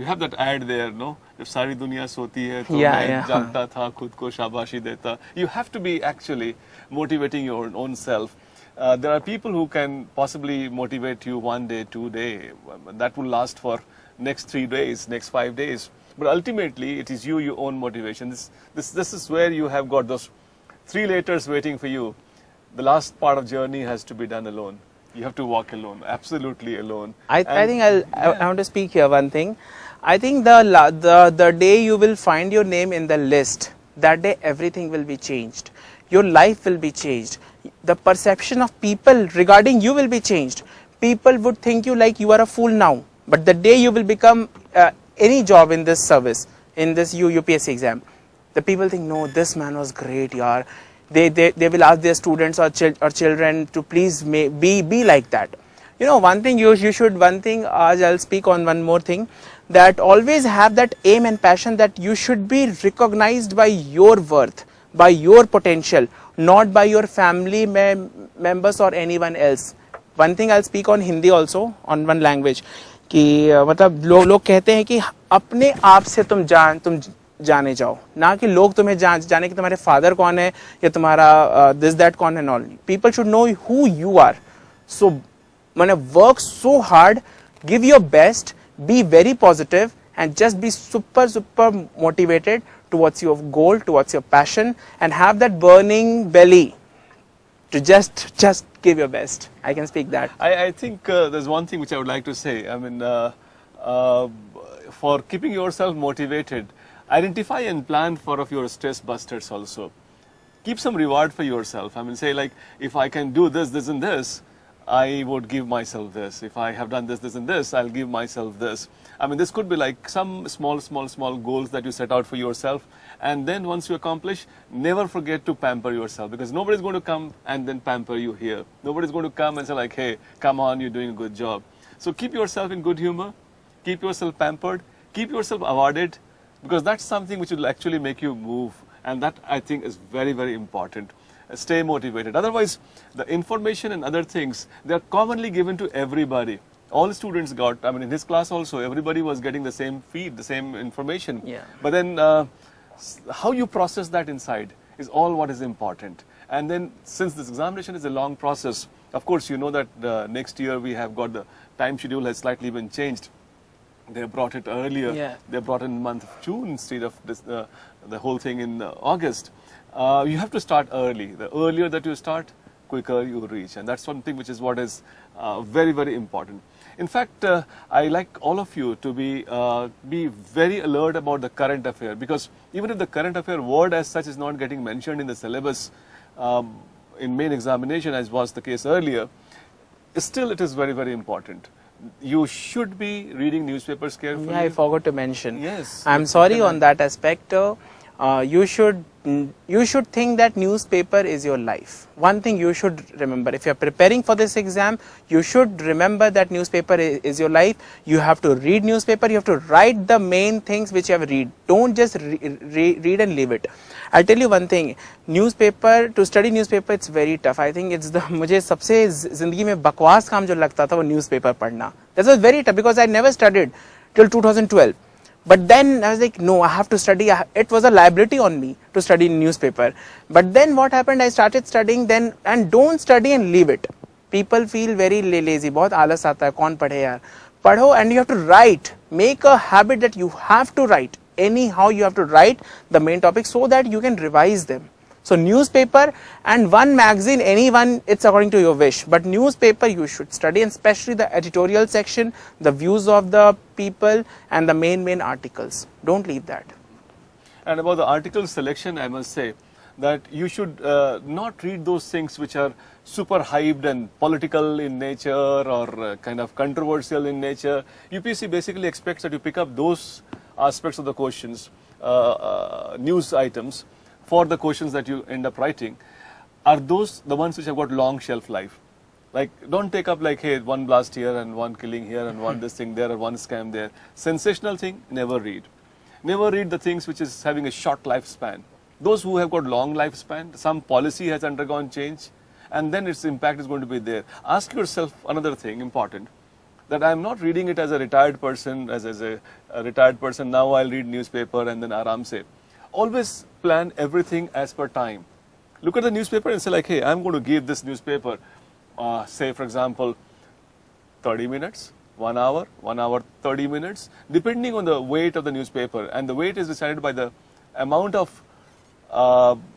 have that ad there, no? If सारी दुनिया सोती है तो मैं जागता था खुद को शाबाशी देता. You have to be actually motivating your own self. There are people who can possibly motivate you 1 day, 2 days. That will last for next 3 days, next 5 days. But ultimately, it is your own motivation. This is where you have got those 3 letters waiting for you. The last part of journey has to be done alone. You have to walk alone, absolutely alone. I think I want to speak here one thing. I think the day you will find your name in the list, that day everything will be changed. Your life will be changed. The perception of people regarding you will be changed. People would think you like you are a fool now. But the day you will become any job in this service, in this UPSC exam, the people think, no, this man was great, yaar. They will ask their students or children to please be like that. You know, one thing I'll speak on one more thing, that always have that aim and passion that you should be recognized by your worth, by your potential, not by your family members or anyone else. One thing I'll speak on Hindi also, on one language, कि मतलब लोग कहते हैं कि अपने आप से तुम जाने जाओ, ना कि लोग तुम्हें जाने कि तुम्हारे फादर कौन है या तुम्हारा दिस दैट कौन है. All people should know who you are. So मैंने work so hard, give your best, be very positive and just be super motivated towards your goal, towards your passion, and have that burning belly to just give your best. I can speak that. I think there's one thing which I would like to say. I mean, for keeping yourself motivated, identify and plan for of your stress busters also. Keep some reward for yourself. I mean, say like, if I can do this, this and this, I would give myself this. If I have done this, this and this, I'll give myself this. I mean, this could be like some small goals that you set out for yourself. And then once you accomplish, never forget to pamper yourself, because nobody's going to come and then pamper you here. Nobody's going to come and say like, hey, come on, you're doing a good job. So keep yourself in good humor, keep yourself pampered, keep yourself awarded, because that's something which will actually make you move. And that, I think, is very, very important. Stay motivated. Otherwise, the information and other things, they are commonly given to everybody. All the students got, I mean, in his class also, everybody was getting the same feed, the same information. Yeah. But then, how you process that inside is all what is important. And then, since this examination is a long process, of course, you know that next year we have got the time schedule has slightly been changed. They brought it earlier. Yeah. They brought it in the month of June instead of this, the whole thing in August. You have to start early. The earlier that you start, quicker you reach. And that's something which is what is very, very important. In fact, I like all of you to be very alert about the current affair, because even if the current affair word as such is not getting mentioned in the syllabus in main examination, as was the case earlier, still it is very, very important. You should be reading newspapers carefully. Yeah, I forgot to mention. Yes. I'm sorry on that aspect. You should think that newspaper is your life. One thing you should remember, if you're preparing for this exam, you should remember that newspaper is your life. You have to read newspaper, you have to write the main things which you have read. Don't just read and leave it. I'll tell you one thing, newspaper, to study newspaper, it's very tough. I think it's the, मुझे सबसे जिंदगी में बकवास काम जो लगता था वो newspaper पढ़ना. That was very tough because I never studied till 2012. But then I was like, no, I have to study. It was a liability on me to study newspaper. But then what happened, I started studying then, and don't study and leave it. People feel very lazy. बहुत आलस आता है, कौन पढ़े यार. padho, and you have to write. Make a habit that you have to write. Anyhow, you have to write the main topic so that you can revise them. So newspaper and one magazine, anyone, it's according to your wish. But newspaper you should study, and especially the editorial section, the views of the people, and the main articles. Don't leave that. And about the article selection, I must say that you should not read those things which are super hyped and political in nature or kind of controversial in nature. UPSC basically expects that you pick up those aspects of the questions, news items, for the questions that you end up writing. Are those the ones which have got long shelf life? Like, don't take up like, hey, one blast here and one killing here and one this thing there or one scam there. Sensational thing, never read. Never read the things which is having a short lifespan. Those who have got long lifespan, some policy has undergone change, and then its impact is going to be there. Ask yourself another thing important, that I am not reading it as a retired person, as a retired person, now I'll read newspaper and then aram se. Always plan everything as per time. Look at the newspaper and say like, hey, I'm going to give this newspaper, say for example, 30 minutes, 1 hour, 30 minutes, depending on the weight of the newspaper. And the weight is decided by the amount of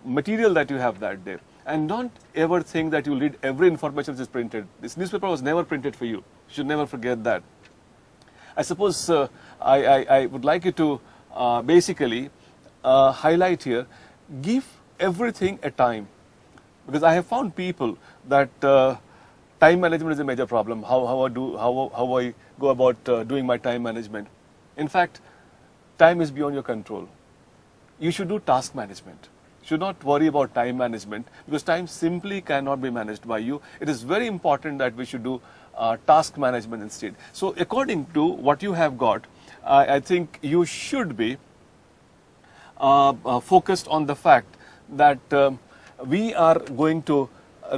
material that you have that day. And don't ever think that you read every information which is printed. This newspaper was never printed for you. You should never forget that. I suppose I would like you to basically highlight here, give everything a time. Because I have found people that time management is a major problem. How I go about doing my time management. In fact, time is beyond your control. You should do task management. You should not worry about time management, because time simply cannot be managed by you. It is very important that we should do task management instead. So according to what you have got, I think you should be focused on the fact that we are going to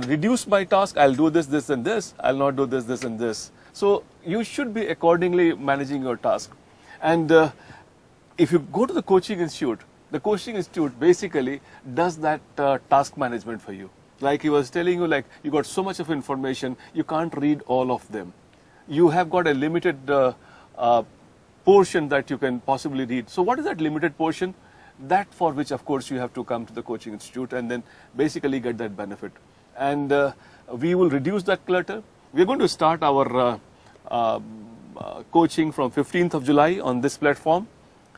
reduce my task. I'll do this, this and this. I'll not do this, this and this. So you should be accordingly managing your task. And if you go to the coaching institute basically does that task management for you. Like he was telling you, like you got so much of information, you can't read all of them. You have got a limited portion that you can possibly read. So what is that limited portion? That for which, of course, you have to come to the coaching institute and then basically get that benefit. And we will reduce that clutter. We're going to start our coaching from 15th of July on this platform.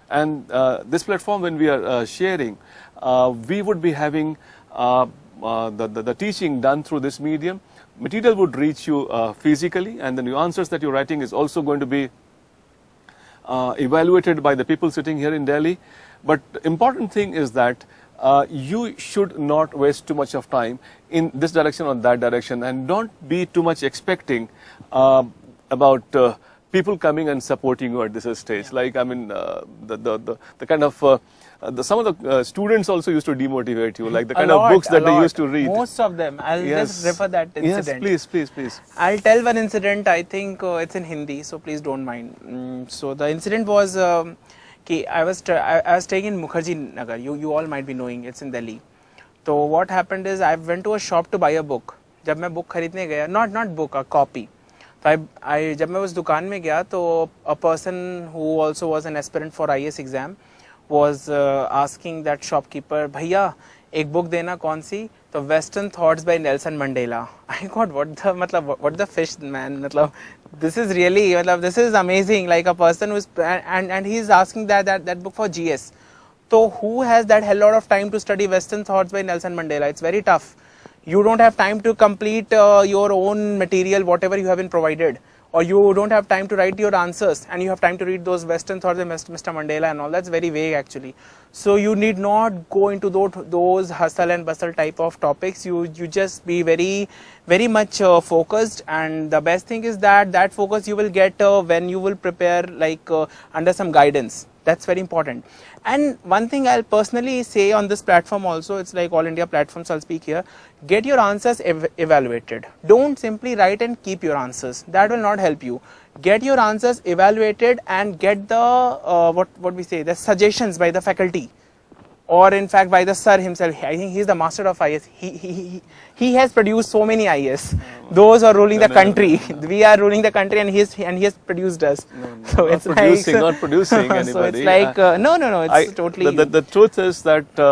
And this platform, when we are sharing, we would be having the teaching done through this medium. Material would reach you physically, and the answers that you're writing is also going to be evaluated by the people sitting here in Delhi. But important thing is that you should not waste too much of time in this direction or that direction, and don't be too much expecting about people coming and supporting you at this stage. Yeah. Like, I mean, the kind of some of the students also used to demotivate you, like the kind of books that they used to read. Most of them. I'll just refer that incident. Yes, please. I'll tell one incident. I think it's in Hindi, so please don't mind. So the incident was, I was staying in Mukherjee Nagar. You all might be knowing, it's in Delhi. So what happened is, I went to a shop to buy a book. जब मैं book खरीदने गया, not book, a copy. तो जब मैं उस दुकान में गया, तो a person who also was an aspirant for IAS exam was asking that shopkeeper, भैया एक book देना कौन सी? तो Western Thoughts by Nelson Mandela. I got what the fish, man. This is really, this is amazing. Like a person who's and he's asking that book for GS. So who has that hell lot of time to study Western Thoughts by Nelson Mandela? It's very tough. You don't have time to complete your own material, whatever you have been provided, or you don't have time to write your answers, and you have time to read those Western Thoughts by Mr. Mandela and all. That's very vague actually. So you need not go into those hustle and bustle type of topics. You just be very much focused, and the best thing is that focus you will get when you will prepare under some guidance. That's very important. And one thing I'll personally say on this platform also, it's like all India platforms, I'll speak here, get your answers evaluated. Don't simply write and keep your answers. That will not help you. Get your answers evaluated and get the, what we say, the suggestions by the faculty. or in fact by the sir himself. I think he's the master of IS. He has produced so many IS. Those are ruling the country. We are ruling the country, and he has produced us. So not it's producing, like not producing anybody. So it's like no. It's totally. The truth is that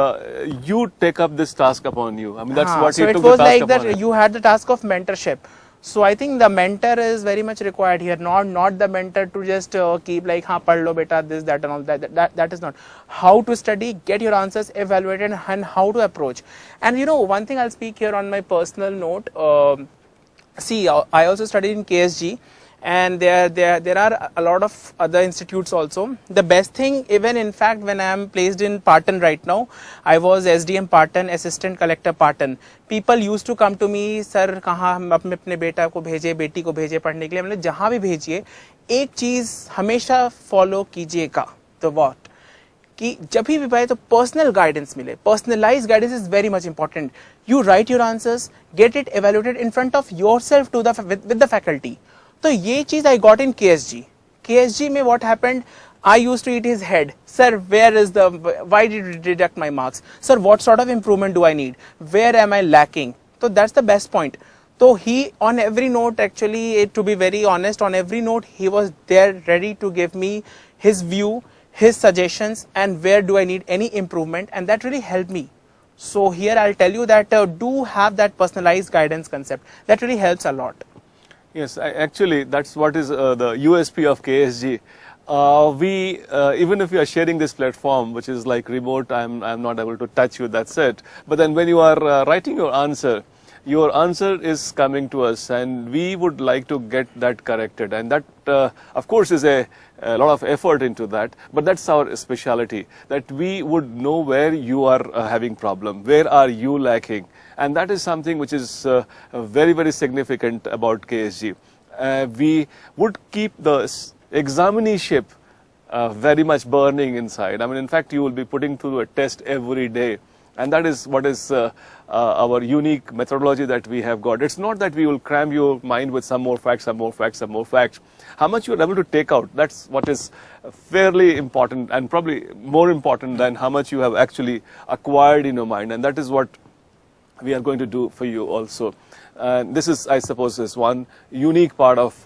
you take up this task upon you. I mean, that's what so you it took was the task like that upon. you had the task of mentorship. So I think the mentor is very much required here, not the mentor to just keep like pad lo beta this that and all that is not. How to study, get your answers evaluated, and how to approach. And one thing I'll speak here on my personal note. See, I also studied in KSG, and there are a lot of other institutes also. The best thing, even in fact, when I am placed in Patan right now, I was SDM Patan, Assistant Collector Patan. People used to come to me, sir, कहाँ हम अपने बेटा को भेजे, बेटी को भेजे पढ़ने के लिए. हमने जहाँ भी भेजिए, एक चीज हमेशा फॉलो कीजिएगा. The what? कि जब भी पाए तो पर्सनल गाइडेंस मिले. Personalize guidance is very much important. You write your answers, get it evaluated in front of yourself to the with the faculty. तो ये चीज आई गॉट इन KSG में what happened, I used to eat his head. Sir, why did you deduct my marks? Sir, what sort of improvement do I need? Where am I lacking? So that's the best point. So he, on every note, actually, to be very honest, on every note, he was there ready to give me his view, his suggestions, and where do I need any improvement, and that really helped me. So here I'll tell you that do have that personalized guidance concept. That really helps a lot. Yes, actually, that's what is the USP of KSG. We even if you are sharing this platform, which is like remote, I'm not able to touch you. That's it. But then when you are writing your answer is coming to us, and we would like to get that corrected. And that, of course, is a lot of effort into that. But that's our speciality. That we would know where you are having problem, where are you lacking, and that is something which is very, very significant about KSG. We would keep the examineship very much burning inside. I mean, in fact, you will be putting through a test every day. And that is what is our unique methodology that we have got. It's not that we will cram your mind with some more facts, some more facts, some more facts. How much you are able to take out, that's what is fairly important, and probably more important than how much you have actually acquired in your mind. And that is what we are going to do for you also. This is, I suppose, is one unique part of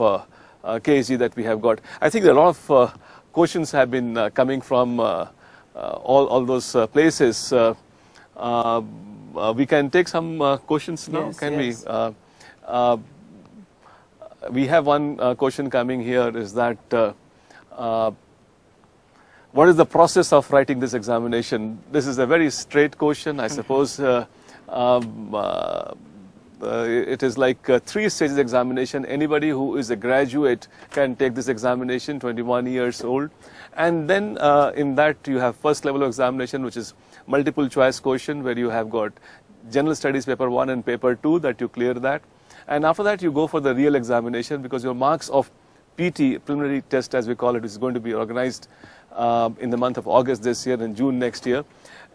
KSG that we have got. I think there are a lot of questions have been coming from all those places. We can take some questions now, Yes, can yes. we? We have one question coming here, is that what is the process of writing this examination? This is a very straight question, I suppose. It is like 3 stages examination. Anybody who is a graduate can take this examination, 21 years old. And then in that you have first level of examination, which is multiple choice question, where you have got general studies paper 1 and paper 2, that you clear that. And after that you go for the real examination, because your marks of PT, preliminary test as we call it, is going to be organized in the month of August this year and June next year.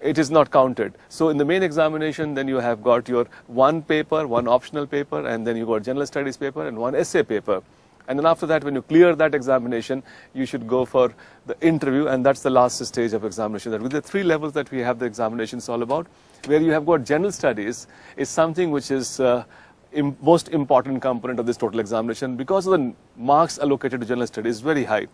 It is not counted. So in the main examination, then you have got your 1 paper, 1 optional paper, and then you got general studies paper and 1 essay paper. And then after that, when you clear that examination, you should go for the interview, and that's the last stage of examination. That with the 3 levels that we have the examinations all about, where you have got general studies, is something which is most important component of this total examination, because of the marks allocated to general studies is very high.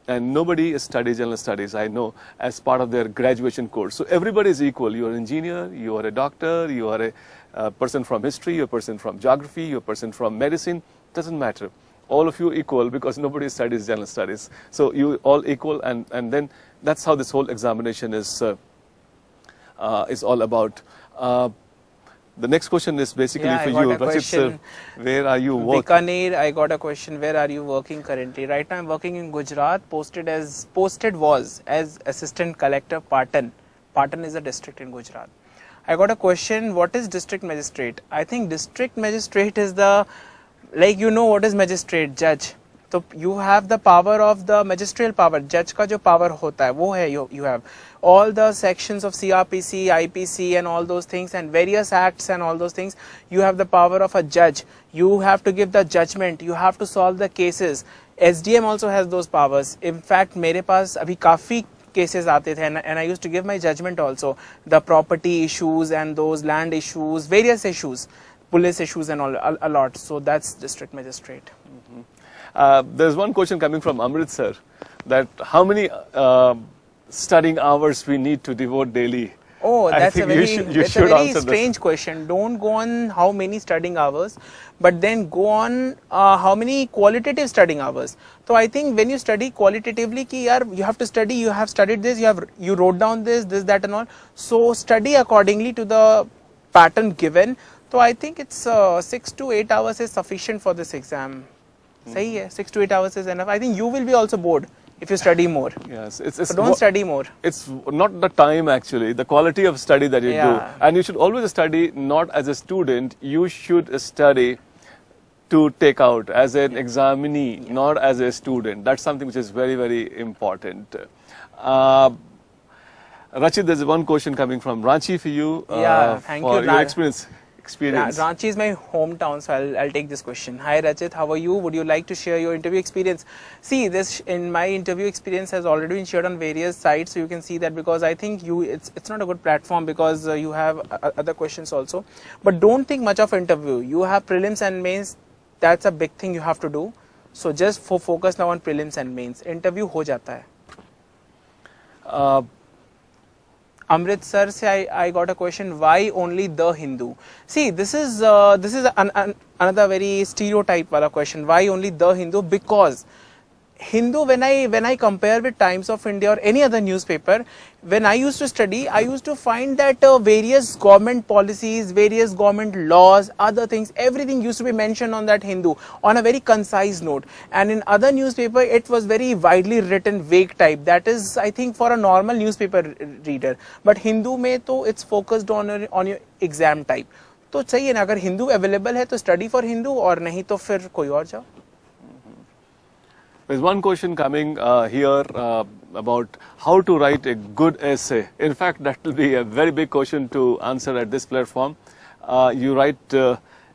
And nobody studies general studies, I know, as part of their graduation course. So everybody is equal. You are an engineer, you are a doctor, you are a person from history, you're a person from geography, you're a person from medicine. Doesn't matter. All of you equal, because nobody studies general studies. So you all equal, and then that's how this whole examination is all about. The next question is basically Yeah, for I got you, a Rachit sir. question. Where are you working? Bikaner, I got a question. Where are you working currently? Right now, I'm working in Gujarat. Posted was as assistant collector Patan. Patan is a district in Gujarat. I got a question. What is district magistrate? I think district magistrate is the, like, you know what is magistrate, judge. So you have the power of the magisterial power. Judge का जो power होता है वो है, you have all the sections of CRPC, IPC and all those things, and various acts and all those things. You have the power of a judge. You have to give the judgment. You have to solve the cases. SDM also has those powers. In fact, मेरे पास अभी काफी cases आते थे, and I used to give my judgment also, the property issues and those land issues, various issues, police issues and all, a lot. So that's district magistrate. There's one question coming from Amritsar, that how many studying hours we need to devote daily. Oh, I that's a think very, you should answer this. strange question. Don't go on how many studying hours, but then go on how many qualitative studying hours. So I think when you study qualitatively, ki yaar, you have to study, you have studied this, you wrote down this, that and all. So study accordingly to the pattern given. So I think it's 6 to 8 hours is sufficient for this exam. Sahi hai, 6 to 8 hours is enough. I think you will be also bored if you study more. Yes, So don't study more. It's not the time actually, the quality of study that you do. Yeah. And you should always study not as a student, you should study to take out as an examinee, not as a student. That's something which is very, very important. Rachit, there's one question coming from Ranchi for you. Yeah, thank for you, your Raj. experience. Ranchi is my hometown, so I'll take this question. Hi Rachit, how are you? Would you like to share your interview experience? See, this in my interview experience has already been shared on various sites, so you can see that, because I think it's not a good platform, because you have other questions also. But don't think much of interview. You have prelims and mains. That's a big thing you have to do. So just focus now on prelims and mains. Interview ho jata hai. Amritsar se I got a question, why only the Hindu? See, this is another very stereotype wala question. Why only the Hindu? Because Hindu, when I compare with Times of India or any other newspaper, when I used to study, I used to find that various government policies, various government laws, other things, everything used to be mentioned on that Hindu on a very concise note. And in other newspaper, it was very widely written, vague type. That is, I think, for a normal newspaper reader. But Hindu mein to it's focused on your exam type. तो चाहिए ना, अगर Hindu available है तो study for Hindu, और नहीं तो फिर कोई और जाओ. There's one question coming here about how to write a good essay. In fact, that will be a very big question to answer at this platform. You write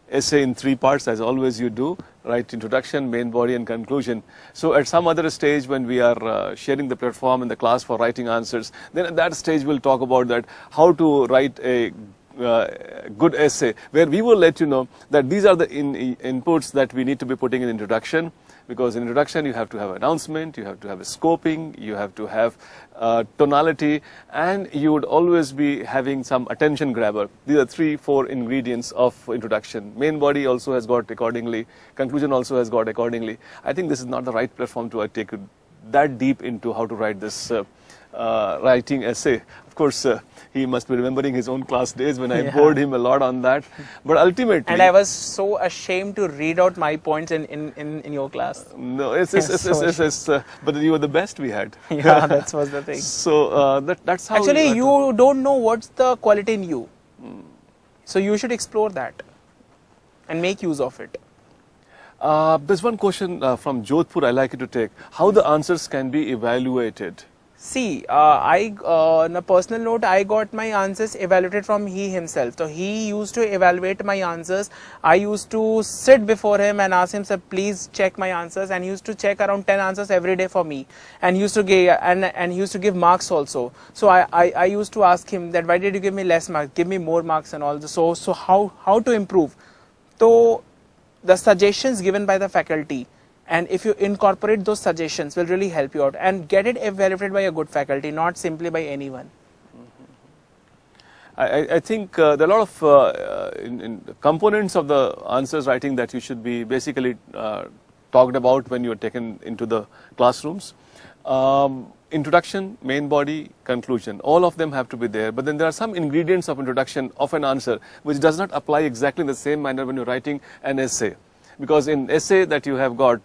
essay in 3 parts, as always you do. Write introduction, main body, and conclusion. So at some other stage when we are sharing the platform in the class for writing answers, then at that stage we'll talk about that, how to write a good essay, where we will let you know that these are the inputs that we need to be putting in introduction. Because in introduction you have to have announcement, you have to have a scoping, you have to have tonality, and you would always be having some attention grabber. These are 3-4 ingredients of introduction. Main body also has got accordingly, conclusion also has got accordingly. I think this is not the right platform to take that deep into how to write this writing essay. Of course, he must be remembering his own class days when I bored him a lot on that. But ultimately, and I was so ashamed to read out my points in your class. No, but you were the best we had. Yeah, that was the thing. So that's how. Actually, you don't know what's the quality in you. So you should explore that and make use of it. There's one question from Jodhpur I like you to take. How the answers can be evaluated? See, on a personal note, I got my answers evaluated from he himself. So he used to evaluate my answers. I used to sit before him and ask him, sir, please check my answers. And he used to check around 10 answers every day for me. And he used to give, and he used to give marks also. So I used to ask him that, why did you give me less marks? Give me more marks and all. So how to improve? So the suggestions given by the faculty, and if you incorporate those suggestions, will really help you out and get it evaluated by a good faculty, not simply by anyone. I think there are a lot of components of the answers writing that you should be basically talked about when you are taken into the classrooms. Introduction, main body, conclusion, all of them have to be there. But then there are some ingredients of introduction of an answer which does not apply exactly in the same manner when you're writing an essay. Because in essay that you have got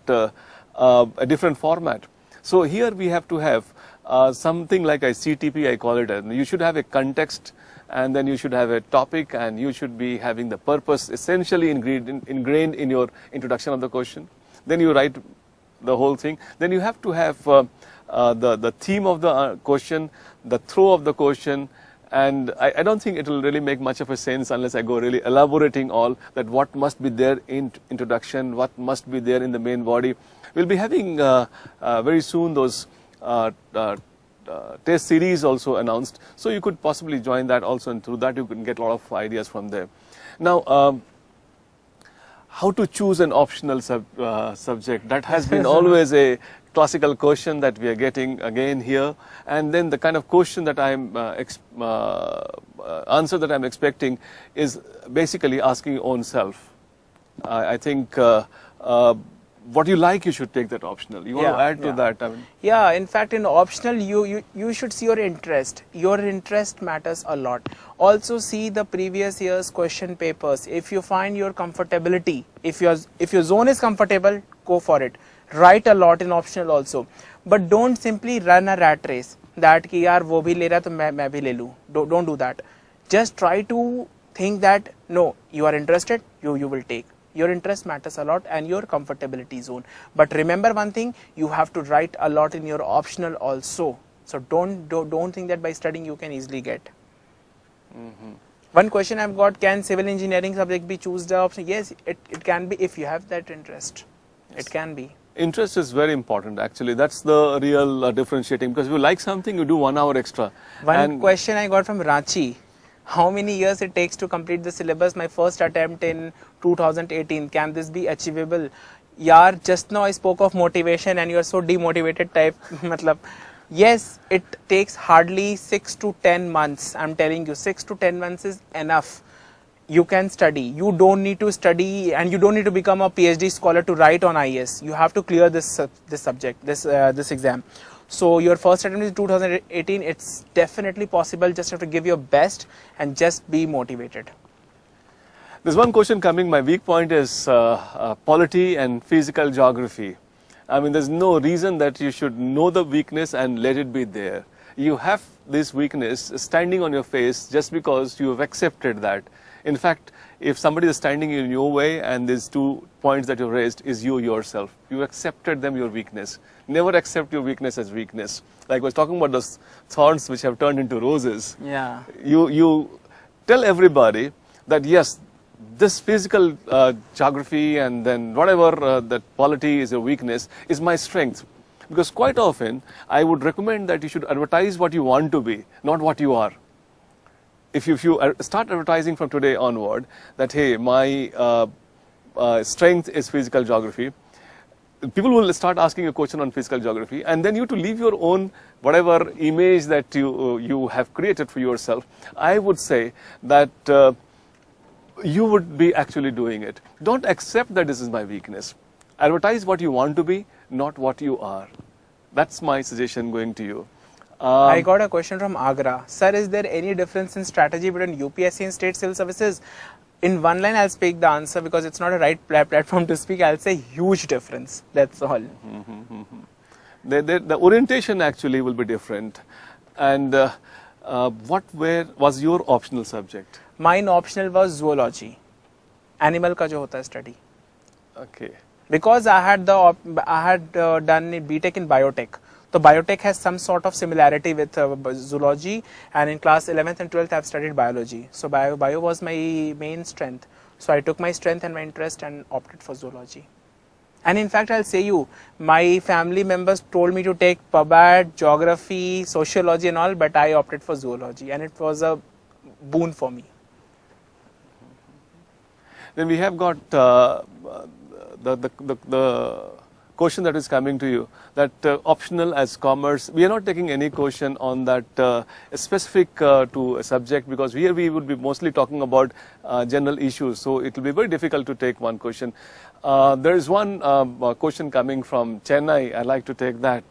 a different format. So here we have to have something like a CTP, I call it. You should have a context, and then you should have a topic, and you should be having the purpose essentially ingrained in your introduction of the question. Then you write the whole thing. Then you have to have the theme of the question, the throw of the question. And I don't think it will really make much of a sense unless I go really elaborating all that what must be there in introduction, what must be there in the main body. We'll be having very soon those test series also announced. So you could possibly join that also, and through that you can get a lot of ideas from there. Now, how to choose an optional subject? That has been always a classical question that we are getting again here. And then the kind of question that I'm answer that I'm expecting is basically asking your own self. I think what you like, you should take that optional. You want to add to that? I mean, yeah, in fact, in optional, you should see your interest. Your interest matters a lot. Also, see the previous year's question papers. If you find your comfortability, if your zone is comfortable, go for it. Write a lot in optional also, but don't simply run a rat race. That कि यार वो भी ले रहा तो मैं भी ले लूँ. Don't do that. Just try to think that no, you are interested, you will take. Your interest matters a lot and your comfortability zone. But remember one thing, you have to write a lot in your optional also. So don't think that by studying you can easily get. One question I've got, can civil engineering subject be choose the option? Yes, it can be if you have that interest. Yes. It can be. Interest is very important actually. That's the real differentiating, because if you like something, you do 1 hour extra. One question I got from Ranchi. How many years it takes to complete the syllabus? My first attempt in 2018. Can this be achievable? Yaar, just now I spoke of motivation and you are so demotivated type. Matlab, yes, it takes hardly 6 to 10 months. I'm telling you, 6 to 10 months is enough. You can study. You don't need to study and you don't need to become a PhD scholar to write on IAS. You have to clear this subject, this exam. So your first attempt is 2018. It's definitely possible. Just have to give your best and just be motivated. There's one question coming. My weak point is polity and physical geography. I mean, there's no reason that you should know the weakness and let it be there. You have this weakness standing on your face just because you have accepted that. In fact, if somebody is standing in your way and these 2 points that you raised is you yourself, you accepted them your weakness. Never accept your weakness as weakness. Like I was talking about those thorns which have turned into roses. Yeah. You tell everybody that yes, this physical geography and then whatever that polity is your weakness is my strength. Because quite often I would recommend that you should advertise what you want to be, not what you are. If you start advertising from today onward that hey, my strength is physical geography, people will start asking a question on physical geography, and then you to leave your own whatever image that you have created for yourself. I would say that you would be actually doing it. Don't accept that this is my weakness. Advertise what you want to be, not what you are. That's my suggestion going to you. I got a question from Agra. Sir, is there any difference in strategy between UPSC and state civil services? In one line, I'll speak the answer because it's not a right platform to speak. I'll say huge difference. That's all. The orientation actually will be different. And what was your optional subject? Mine optional was zoology. Animal ka jo hota hai study. Okay. Because I had done BTech in biotech. So biotech has some sort of similarity with zoology, and in class 11th and 12th I've studied biology. So bio was my main strength. So I took my strength and my interest and opted for zoology. And in fact, I'll say you, my family members told me to take PubAd, geography, sociology and all, but I opted for zoology, and it was a boon for me. Then we have got the question that is coming to you, that optional as commerce. We are not taking any question on that specific to a subject, because here we would be mostly talking about general issues. So it will be very difficult to take one question. There is one question coming from Chennai. I'd like to take that.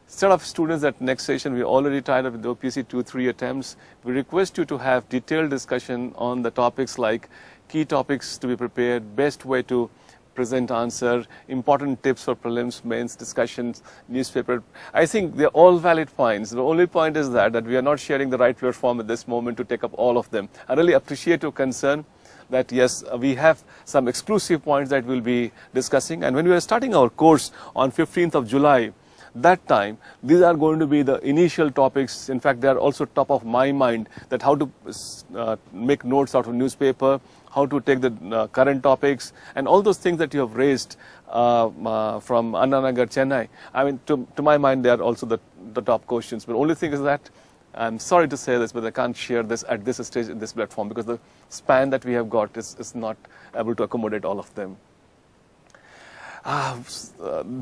Set of students at next session, we already tied up with the OPSC 2-3 attempts. We request you to have detailed discussion on the topics like key topics to be prepared, best way to present answer, important tips for prelims, mains, discussions, newspaper. I think they're all valid points. The only point is that we are not sharing the right platform at this moment to take up all of them. I really appreciate your concern that yes, we have some exclusive points that we'll be discussing. And when we are starting our course on 15th of July, that time, these are going to be the initial topics. In fact, they are also top of my mind, that how to make notes out of newspaper, how to take the current topics, and all those things that you have raised from Anna Nagar, Chennai. I mean, to my mind, they are also the top questions. But only thing is that, I'm sorry to say this, but I can't share this at this stage in this platform because the span that we have got is not able to accommodate all of them.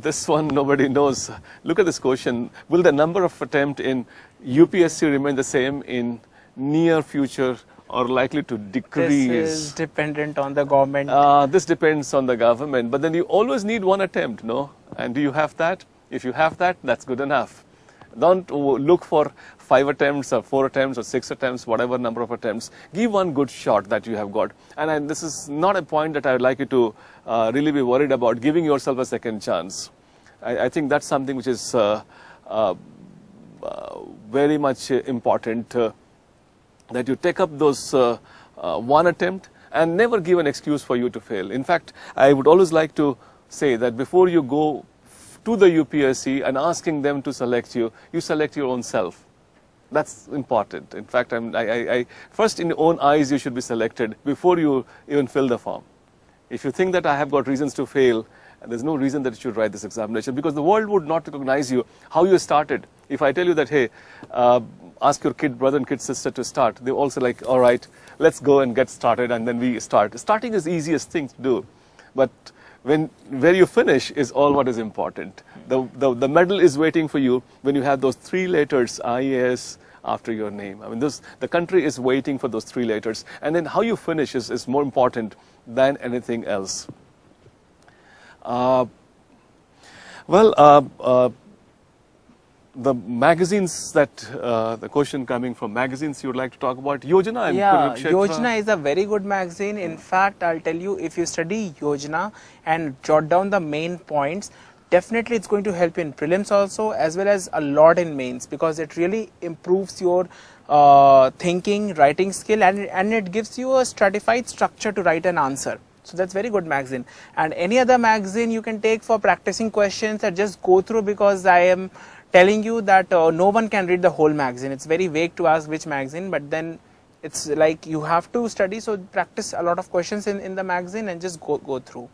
This one nobody knows. Look at this question. Will the number of attempts in UPSC remain the same in near future or likely to decrease? This is dependent on the government. This depends on the government. But then you always need one attempt, no? And do you have that? If you have that, that's good enough. Don't look for 5 attempts or 4 attempts or 6 attempts, whatever number of attempts. Give one good shot that you have got. And this is not a point that I would like you to really be worried about, giving yourself a second chance. I think that's something which is very much important, that you take up those one attempt and never give an excuse for you to fail. In fact, I would always like to say that before you go to the UPSC and asking them to select you, you select your own self. That's important. In fact, first in your own eyes you should be selected before you even fill the form. If you think that I have got reasons to fail, there's no reason that you should write this examination, because the world would not recognize you, how you started. If I tell you that, hey, ask your kid brother and kid sister to start, they're also like, all right, let's go and get started, and then we start. Starting is the easiest thing to do. But where you finish is all what is important. The medal is waiting for you when you have those 3 letters IAS after your name. I mean, the country is waiting for those 3 letters, and then how you finish is more important than anything else. The magazines that, the question coming from magazines you would like to talk about, Yojana and Kurukshetra. Yojana is a very good magazine. In fact, I'll tell you, if you study Yojana and jot down the main points, definitely it's going to help you in prelims also, as well as a lot in mains, because it really improves your thinking, writing skill, and it gives you a stratified structure to write an answer. So that's very good magazine. And any other magazine you can take for practicing questions and just go through, because I am telling you that no one can read the whole magazine. It's very vague to ask which magazine, but then it's like you have to study, so practice a lot of questions in the magazine and just go through.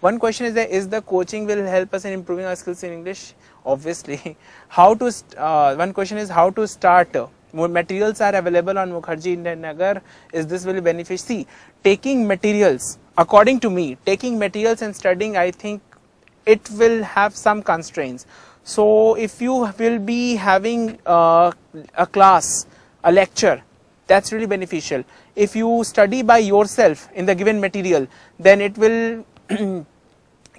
One question is the coaching will help us in improving our skills in English? Obviously. One question is how to start. More materials are available on Mukherjee Indian Nagar. Is this really beneficial? See, taking materials, according to me, taking materials and studying, I think it will have some constraints. So if you will be having a class, a lecture, that's really beneficial. If you study by yourself in the given material, then it will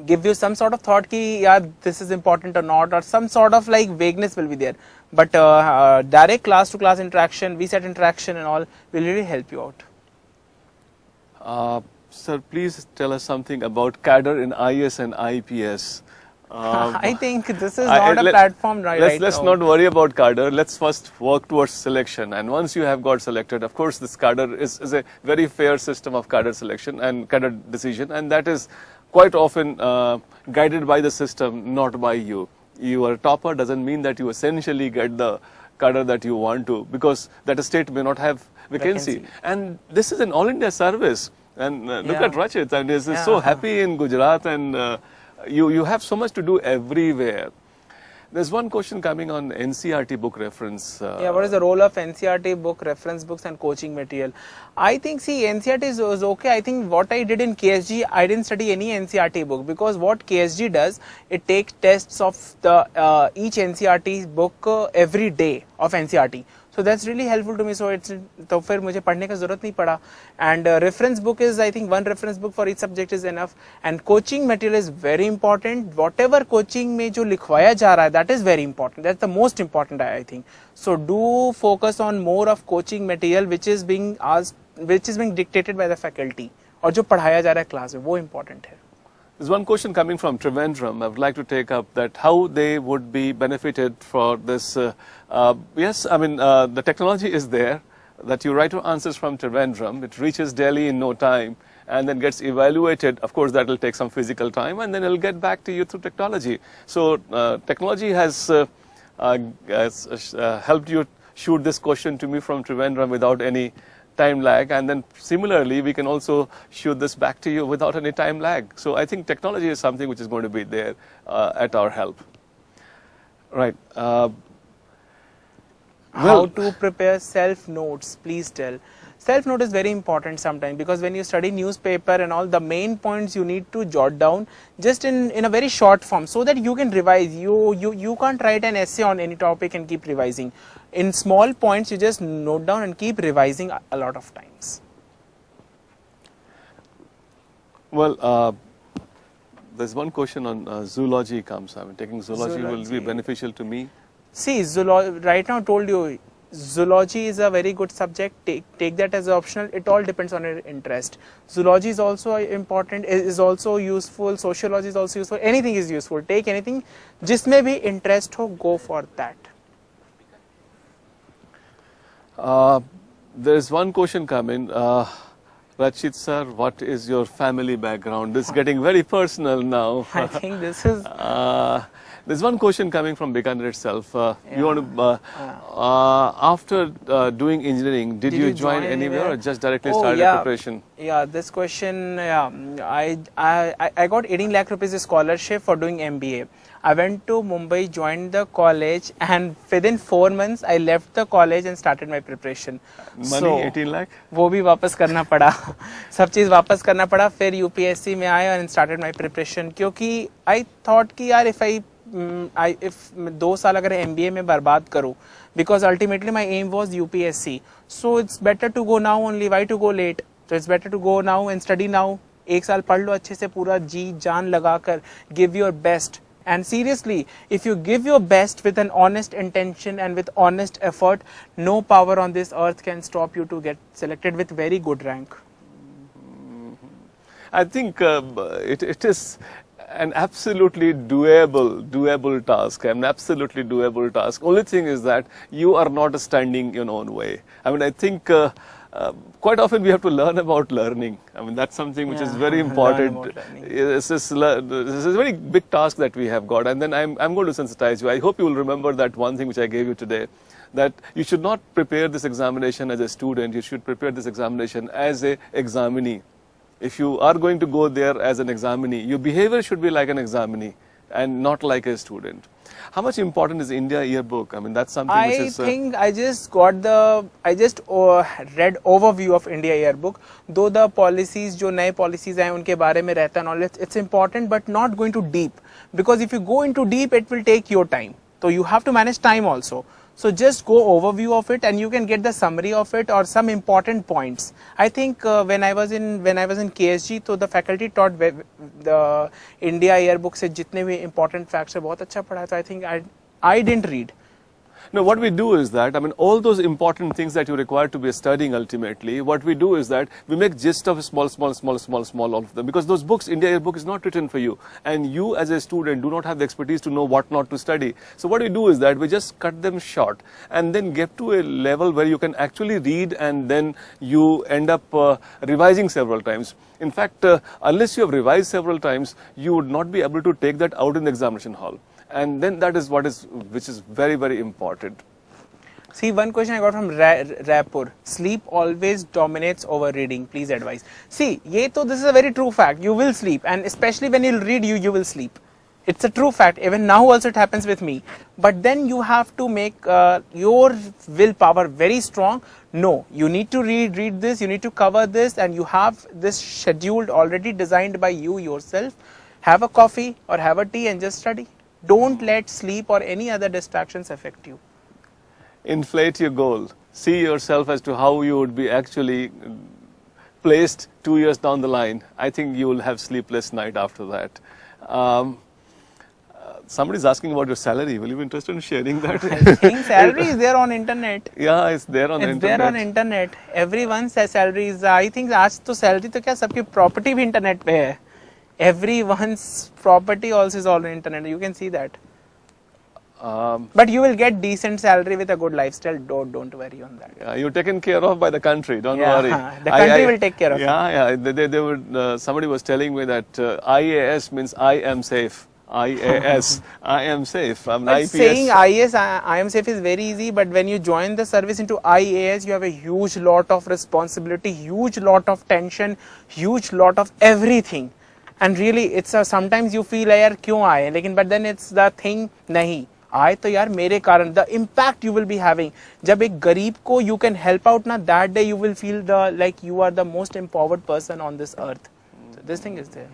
give you some sort of thought ki, yeah, this is important or not, or some sort of like vagueness will be there. But direct class to class interaction, VSET interaction and all will really help you out. Sir, please tell us something about cadre in IAS and IPS. I think this is not a platform right Let's not worry about cadre. Let's first work towards selection. And once you have got selected, of course, this cadre is a very fair system of cadre selection and cadre decision. And that is quite often guided by the system, not by you. You are a topper doesn't mean that you essentially get the cadre that you want to, because that state may not have vacancy. And this is an all India service. And look at Rachit, and he's so happy in Gujarat, and you have so much to do everywhere. There's one question coming on NCERT book reference. What is the role of NCERT book, reference books and coaching material? I think, see, NCERT is okay. I think what I did in KSG, I didn't study any NCERT book, because what KSG does, it takes tests of the each NCERT book every day of NCERT. So that's really helpful to me. So तो फिर मुझे पढ़ने का जरूरत नहीं पड़ा. And reference book is, I think, one reference book for each subject is enough. And coaching material is very important. Whatever coaching में जो लिखवाया जा रहा है, that is very important. That's the most important, I think. So do focus on more of coaching material which is being dictated by the faculty. और जो पढ़ाया जा रहा है class में, वो important है. There's one question coming from Trivandrum. I would like to take up that how they would be benefited for this. Yes, I mean, the technology is there, that you write your answers from Trivandrum. It reaches Delhi in no time and then gets evaluated. Of course, that will take some physical time, and then it will get back to you through technology. So technology has helped you shoot this question to me from Trivandrum without any time lag, and then similarly we can also shoot this back to you without any time lag. So I think technology is something which is going to be there at our help. Right. How to prepare self notes, please tell. Self note is very important sometimes, because when you study newspaper and all, the main points you need to jot down just in a very short form, so that you can revise. You can't write an essay on any topic and keep revising. In small points you just note down and keep revising a lot of times. Well, there's one question on zoology comes. I mean, taking zoology will be Zoology. beneficial to me. See, right now I told you, zoology is a very good subject. Take that as optional. It all depends on your interest. Zoology is also important, is also useful. Sociology is also useful. Anything is useful. Take anything. जिसमें भी interest हो, go for that. There's one question coming. Rachit sir, what is your family background? This is getting very personal now. I think this is. There's one question coming from Bikaner itself. You want to, after doing engineering, did you join anywhere or just directly started preparation? Yeah, this question, I got 18 lakh rupees scholarship for doing MBA. I went to Mumbai, joined the college, and within 4 months I left the college and started my preparation. Money 18 lakh? वो भी वापस करना पड़ा. सब चीज़ वापस करना पड़ा. फिर UPSC में आया and started my preparation. क्योंकि I thought कि यार if 2 साल अगर MBA में बर्बाद करूँ, because ultimately my aim was UPSC. So it's better to go now only. Why to go late? So it's better to go now and study now. 1 साल पढ़ लो अच्छे से, पूरा जी जान लगाकर, give your best. And seriously, if you give your best with an honest intention and with honest effort, no power on this earth can stop you to get selected with very good rank. I think it is an absolutely doable task, an absolutely doable task. Only thing is that you are not standing your own way. I mean, I think quite often we have to learn about learning. I mean, that's something which is very important. This is a very big task that we have got. And then I'm going to sensitize you. I hope you will remember that one thing which I gave you today, that you should not prepare this examination as a student. You should prepare this examination as a examinee. If you are going to go there as an examinee, your behavior should be like an examinee and not like a student. How much important is India yearbook? I mean, that's something which is... I think I just read overview of India yearbook. Though the policies, जो नए policies हैं उनके बारे में रहता knowledge, it's important, but not going too deep. Because if you go into deep, it will take your time. So you have to manage time also. So just go overview of it and you can get the summary of it or some important points. I think when I was in KSG, so the faculty taught the India yearbook से जितने भी important facts है बहुत अच्छा पढ़ा. So I think I didn't read. No, what we do is that, I mean, all those important things that you require to be studying ultimately, what we do is that we make gist of small, all of them. Because those books, India yearbook is not written for you. And you as a student do not have the expertise to know what not to study. So what we do is that we just cut them short and then get to a level where you can actually read and then you end up revising several times. In fact, unless you have revised several times, you would not be able to take that out in the examination hall. And then that is which is very, very important. See, one question I got from Raipur. Sleep always dominates over reading. Please advise. See, this is a very true fact. You will sleep, and especially when you read, you will sleep. It's a true fact. Even now also it happens with me. But then you have to make your willpower very strong. No, you need to read this, you need to cover this, and you have this scheduled already designed by you yourself. Have a coffee or have a tea and just study. Don't let sleep or any other distractions affect you. Inflate your goal. See yourself as to how you would be actually placed 2 years down the line. I think you will have sleepless night after that. Somebody is asking about your salary. Will you be interested in sharing that? I think salary is there on internet. Yeah, it's there on the internet. It's there on internet. Everyone says salary is. I think आज तो salary तो क्या सबकी property भी internet पे है. Everyone's property also is all on internet. You can see that. But you will get decent salary with a good lifestyle. Don't worry on that. You're taken care of by the country. Don't worry. The country will take care of you. Yeah. They would. Somebody was telling me that IAS means I am safe. IAS. I am safe. I'm an But IPS. saying IAS, I am safe is very easy, but when you join the service into IAS, you have a huge lot of responsibility, huge lot of tension, huge lot of everything. And really, it's sometimes you feel यार क्यों आए, लेकिन but then it's the thing नहीं आए तो यार मेरे कारण the impact you will be having. जब एक गरीब को you can help out ना, that day you will feel the like you are the most empowered person on this earth. So this thing is there.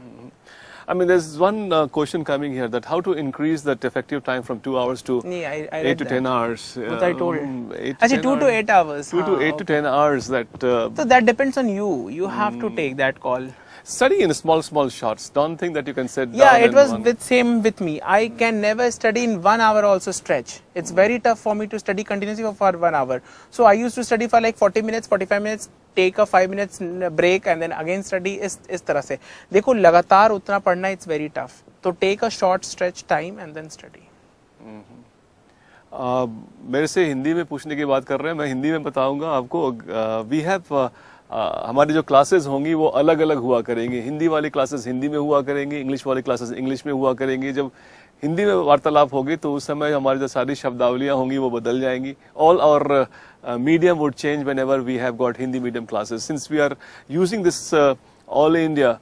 I mean, there's one question coming here that how to increase that effective time from 2 hours to नहीं, I 8 read to that. 10 hours. What I told. 8 to अच्छा 10 2 to hours. 8 hours. 2 to 8 to 10 hours that So that depends on you. You have to take that call. study in small shots. Don't think that you can sit Yeah, down it and was one- with same with me. I can never study in 1 hour also stretch. It's very tough for me to study continuously for 1 hour. So I used to study for like 40 minutes, 45 minutes, take a 5 minutes break and then again study इस तरह से. देखो लगातार उतना पढ़ना it's very tough. So take a short stretch time and then study. मेरे से हिंदी में पूछने की बात कर रहे हैं, मैं हिंदी में बताऊंगा आपको. वी हैव हमारी जो क्लासेस होंगी वो अलग अलग हुआ करेंगी. हिंदी वाली क्लासेस हिंदी में हुआ करेंगी, इंग्लिश वाली क्लासेस इंग्लिश में हुआ करेंगी. जब हिंदी में वार्तालाप होगी तो उस समय हमारी जो सारी शब्दावलियां होंगी वो बदल जाएंगी. ऑल और medium would change whenever we have got Hindi medium classes. Since we are using this all India,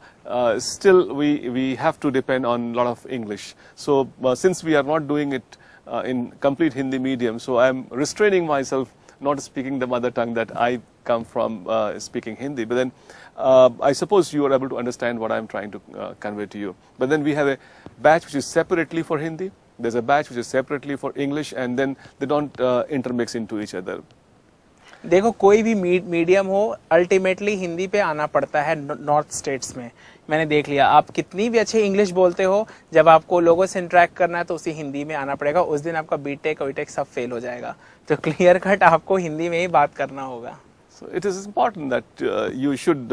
still we have to depend on a lot of English. So since we are not doing it in complete Hindi medium, so I am restraining myself not speaking the mother tongue that I come from speaking Hindi. But then I suppose you are able to understand what I am trying to convey to you. But then we have a batch which is separately for Hindi. There's a batch which is separately for English, and then they don't intermix into each other. देखो कोई भी medium हो ultimately Hindi पे आना पड़ता है north states में. मैंने देख लिया आप कितनी भी अच्छे इंग्लिश बोलते हो, जब आपको लोगों से इंटरेक्ट करना है तो उसी हिंदी में आना पड़ेगा. उस दिन आपका बीटेक वीटेक सब फेल हो जाएगा. तो क्लियर कट आपको हिंदी में ही बात करना होगा. So it is important that you should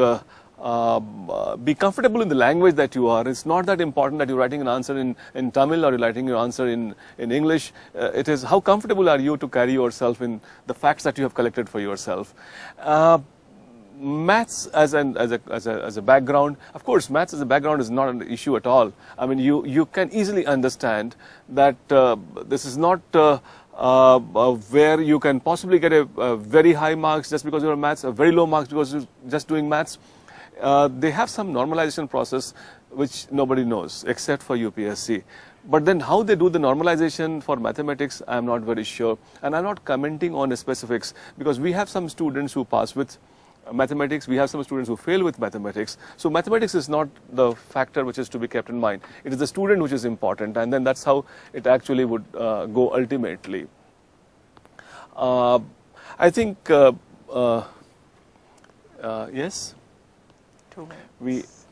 be comfortable in the language that you are. It's not that important that you're writing an answer in Tamil or you're writing your answer in English. It is how comfortable are you to carry yourself in the facts that you have collected for yourself. Maths as a background, of course, maths as a background is not an issue at all. I mean, you can easily understand that this is not where you can possibly get a very high marks just because you're maths, a very low marks because you're just doing maths. They have some normalization process which nobody knows except for UPSC. But then how they do the normalization for mathematics, I'm not very sure. And I'm not commenting on the specifics because we have some students who pass with mathematics, we have some students who fail with mathematics. So mathematics is not the factor which is to be kept in mind. It is the student which is important, and then that's how it actually would go ultimately. I think, yes? 2 minutes.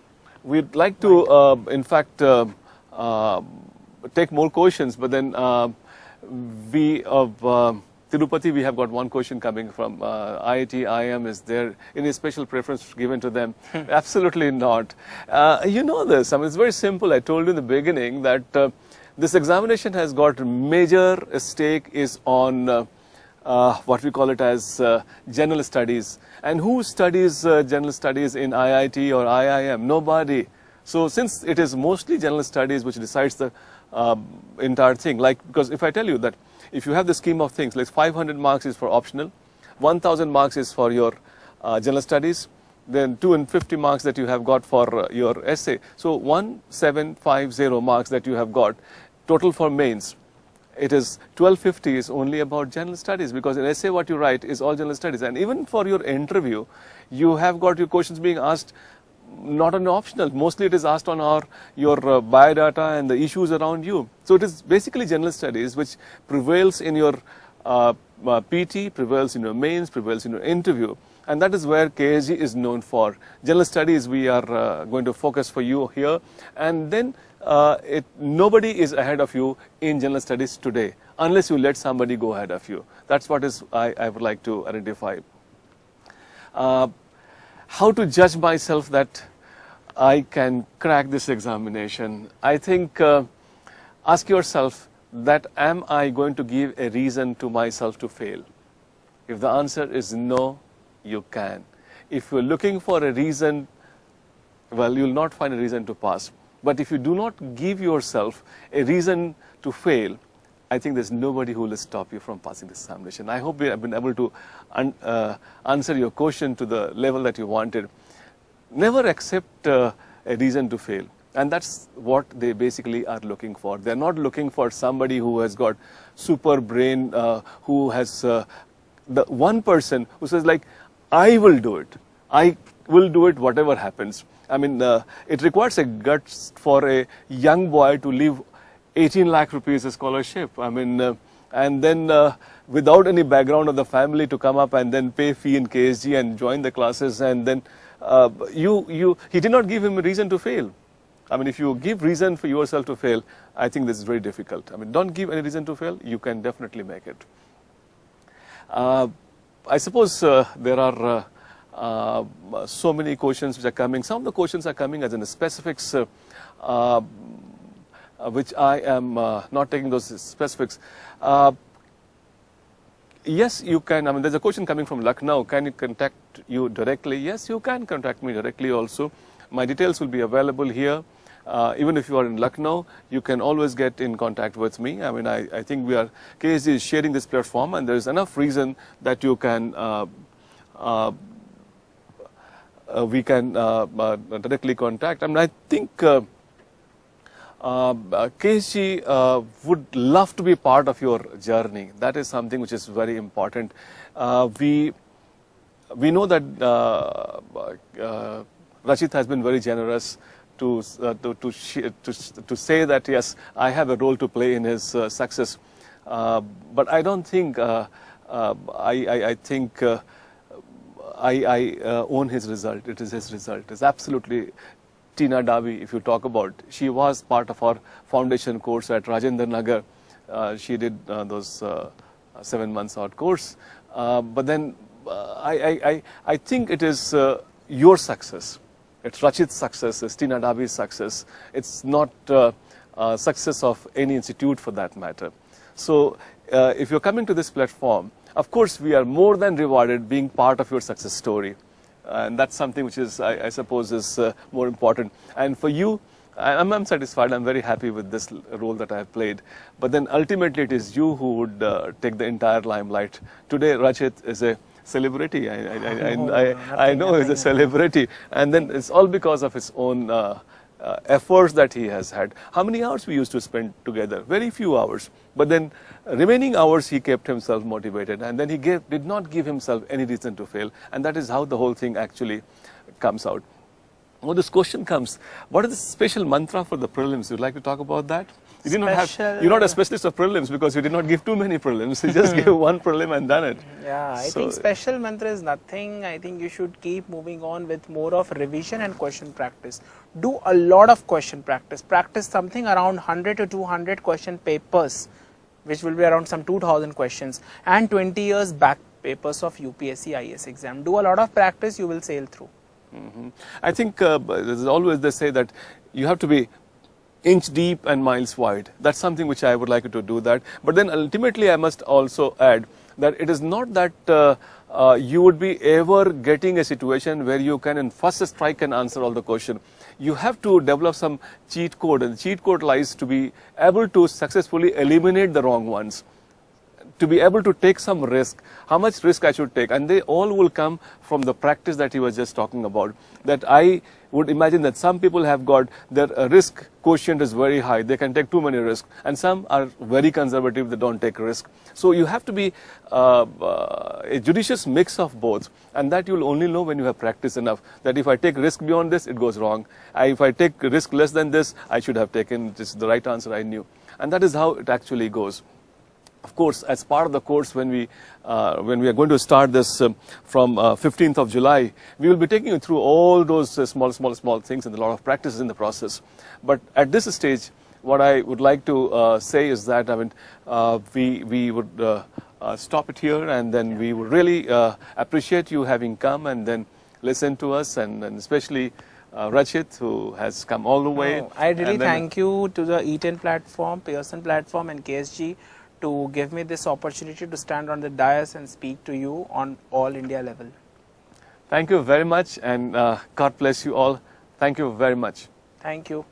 We'd like to, in fact, take more questions, but then we of Tirupati, we have got one question coming from IIT, IIM. Is there any special preference given to them? Absolutely not. You know this. I mean, it's very simple. I told you in the beginning that this examination has got major stake is on what we call it as general studies. And who studies general studies in IIT or IIM? Nobody. So since it is mostly general studies which decides the entire thing, like, because if I tell you that if you have the scheme of things, like 500 marks is for optional, 1000 marks is for your general studies, then 250 marks that you have got for your essay. So 1750 marks that you have got total for mains. It is 1250 is only about general studies, because in essay what you write is all general studies. And even for your interview, you have got your questions being asked not on optional. Mostly it is asked on your biodata and the issues around you. So it is basically general studies which prevails in your PT, prevails in your mains, prevails in your interview. And that is where KSG is known for. General studies we are going to focus for you here. And then nobody is ahead of you in general studies today, unless you let somebody go ahead of you. That's what is I would like to identify. How to judge myself that I can crack this examination? I think ask yourself that am I going to give a reason to myself to fail? If the answer is no, you can. If you're looking for a reason, well, you'll not find a reason to pass. But if you do not give yourself a reason to fail, I think there's nobody who will stop you from passing this examination. I hope we have been able to answer your question to the level that you wanted. Never accept a reason to fail. And that's what they basically are looking for. They're not looking for somebody who has got super brain, who has the one person who says like, I will do it. I will do it whatever happens. I mean, it requires a guts for a young boy to leave 18 lakh rupees a scholarship. I mean, and then without any background of the family to come up and then pay fee in KSG and join the classes, and then he did not give him a reason to fail. I mean, if you give reason for yourself to fail, I think this is very difficult. I mean, don't give any reason to fail, you can definitely make it. I suppose there are so many questions which are coming. Some of the questions are coming as in the specifics, which I am not taking those specifics. Yes, you can. I mean, there's a question coming from Lucknow. Can you contact you directly? Yes, you can contact me directly also. My details will be available here. Even if you are in Lucknow, you can always get in contact with me. I mean, I think KSG is sharing this platform, and there is enough reason that you can, we can directly contact. I mean, I think KSG would love to be part of your journey. That is something which is very important. We know that Rachit has been very generous to say that yes, I have a role to play in his success, but I don't think I think I own his result. It is his result. It's absolutely. Tina Davi, if you talk about, she was part of our foundation course at Rajendra Nagar. She did those 7 months out course, but then I think it is your success. It's Rachit's success, it's Tina Davi's success. It's not success of any institute for that matter. So if you're coming to this platform, of course we are more than rewarded being part of your success story. And that's something which is, I suppose, is more important. And for you, I'm satisfied. I'm very happy with this role that I have played. But then ultimately it is you who would take the entire limelight. Today, Rachit is a celebrity. I know he's a celebrity. And then it's all because of his own efforts that he has had. How many hours we used to spend together? Very few hours. But then remaining hours he kept himself motivated, and then he did not give himself any reason to fail, and that is how the whole thing actually comes out. When this question comes, what is the special mantra for the prelims? You'd like to talk about that? You did not have, you're not a specialist of prelims because you did not give too many prelims. You just gave one prelim and done it. Yeah, I think special mantra is nothing. I think you should keep moving on with more of revision and question practice. Do a lot of question practice. Practice something around 100 to 200 question papers, which will be around some 2000 questions, and 20 years back papers of UPSC IAS exam. Do a lot of practice, you will sail through. I think there's always they say that you have to be inch deep and miles wide. That's something which I would like you to do that. But then ultimately I must also add that it is not that you would be ever getting a situation where you can in first strike and answer all the question. You have to develop some cheat code, and the cheat code lies to be able to successfully eliminate the wrong ones, to be able to take some risk, how much risk I should take, and they all will come from the practice that he was just talking about. That I would imagine that some people have got their risk quotient is very high, they can take too many risks, and some are very conservative, they don't take risk. So you have to be a judicious mix of both, and that you'll only know when you have practiced enough, that if I take risk beyond this, it goes wrong. If I take risk less than this, I should have taken this the right answer I knew. And that is how it actually goes. Of course, as part of the course, when we are going to start this from 15th of July, we will be taking you through all those small things and a lot of practices in the process. But at this stage, what I would like to say is that we would stop it here, and then we would really appreciate you having come and then listen to us, and especially Rachit, who has come all the way. I really thank you to the E10 platform, Pearson platform, and KSG to give me this opportunity to stand on the dais and speak to you on all India level. Thank you very much, and God bless you all. Thank you very much. Thank you.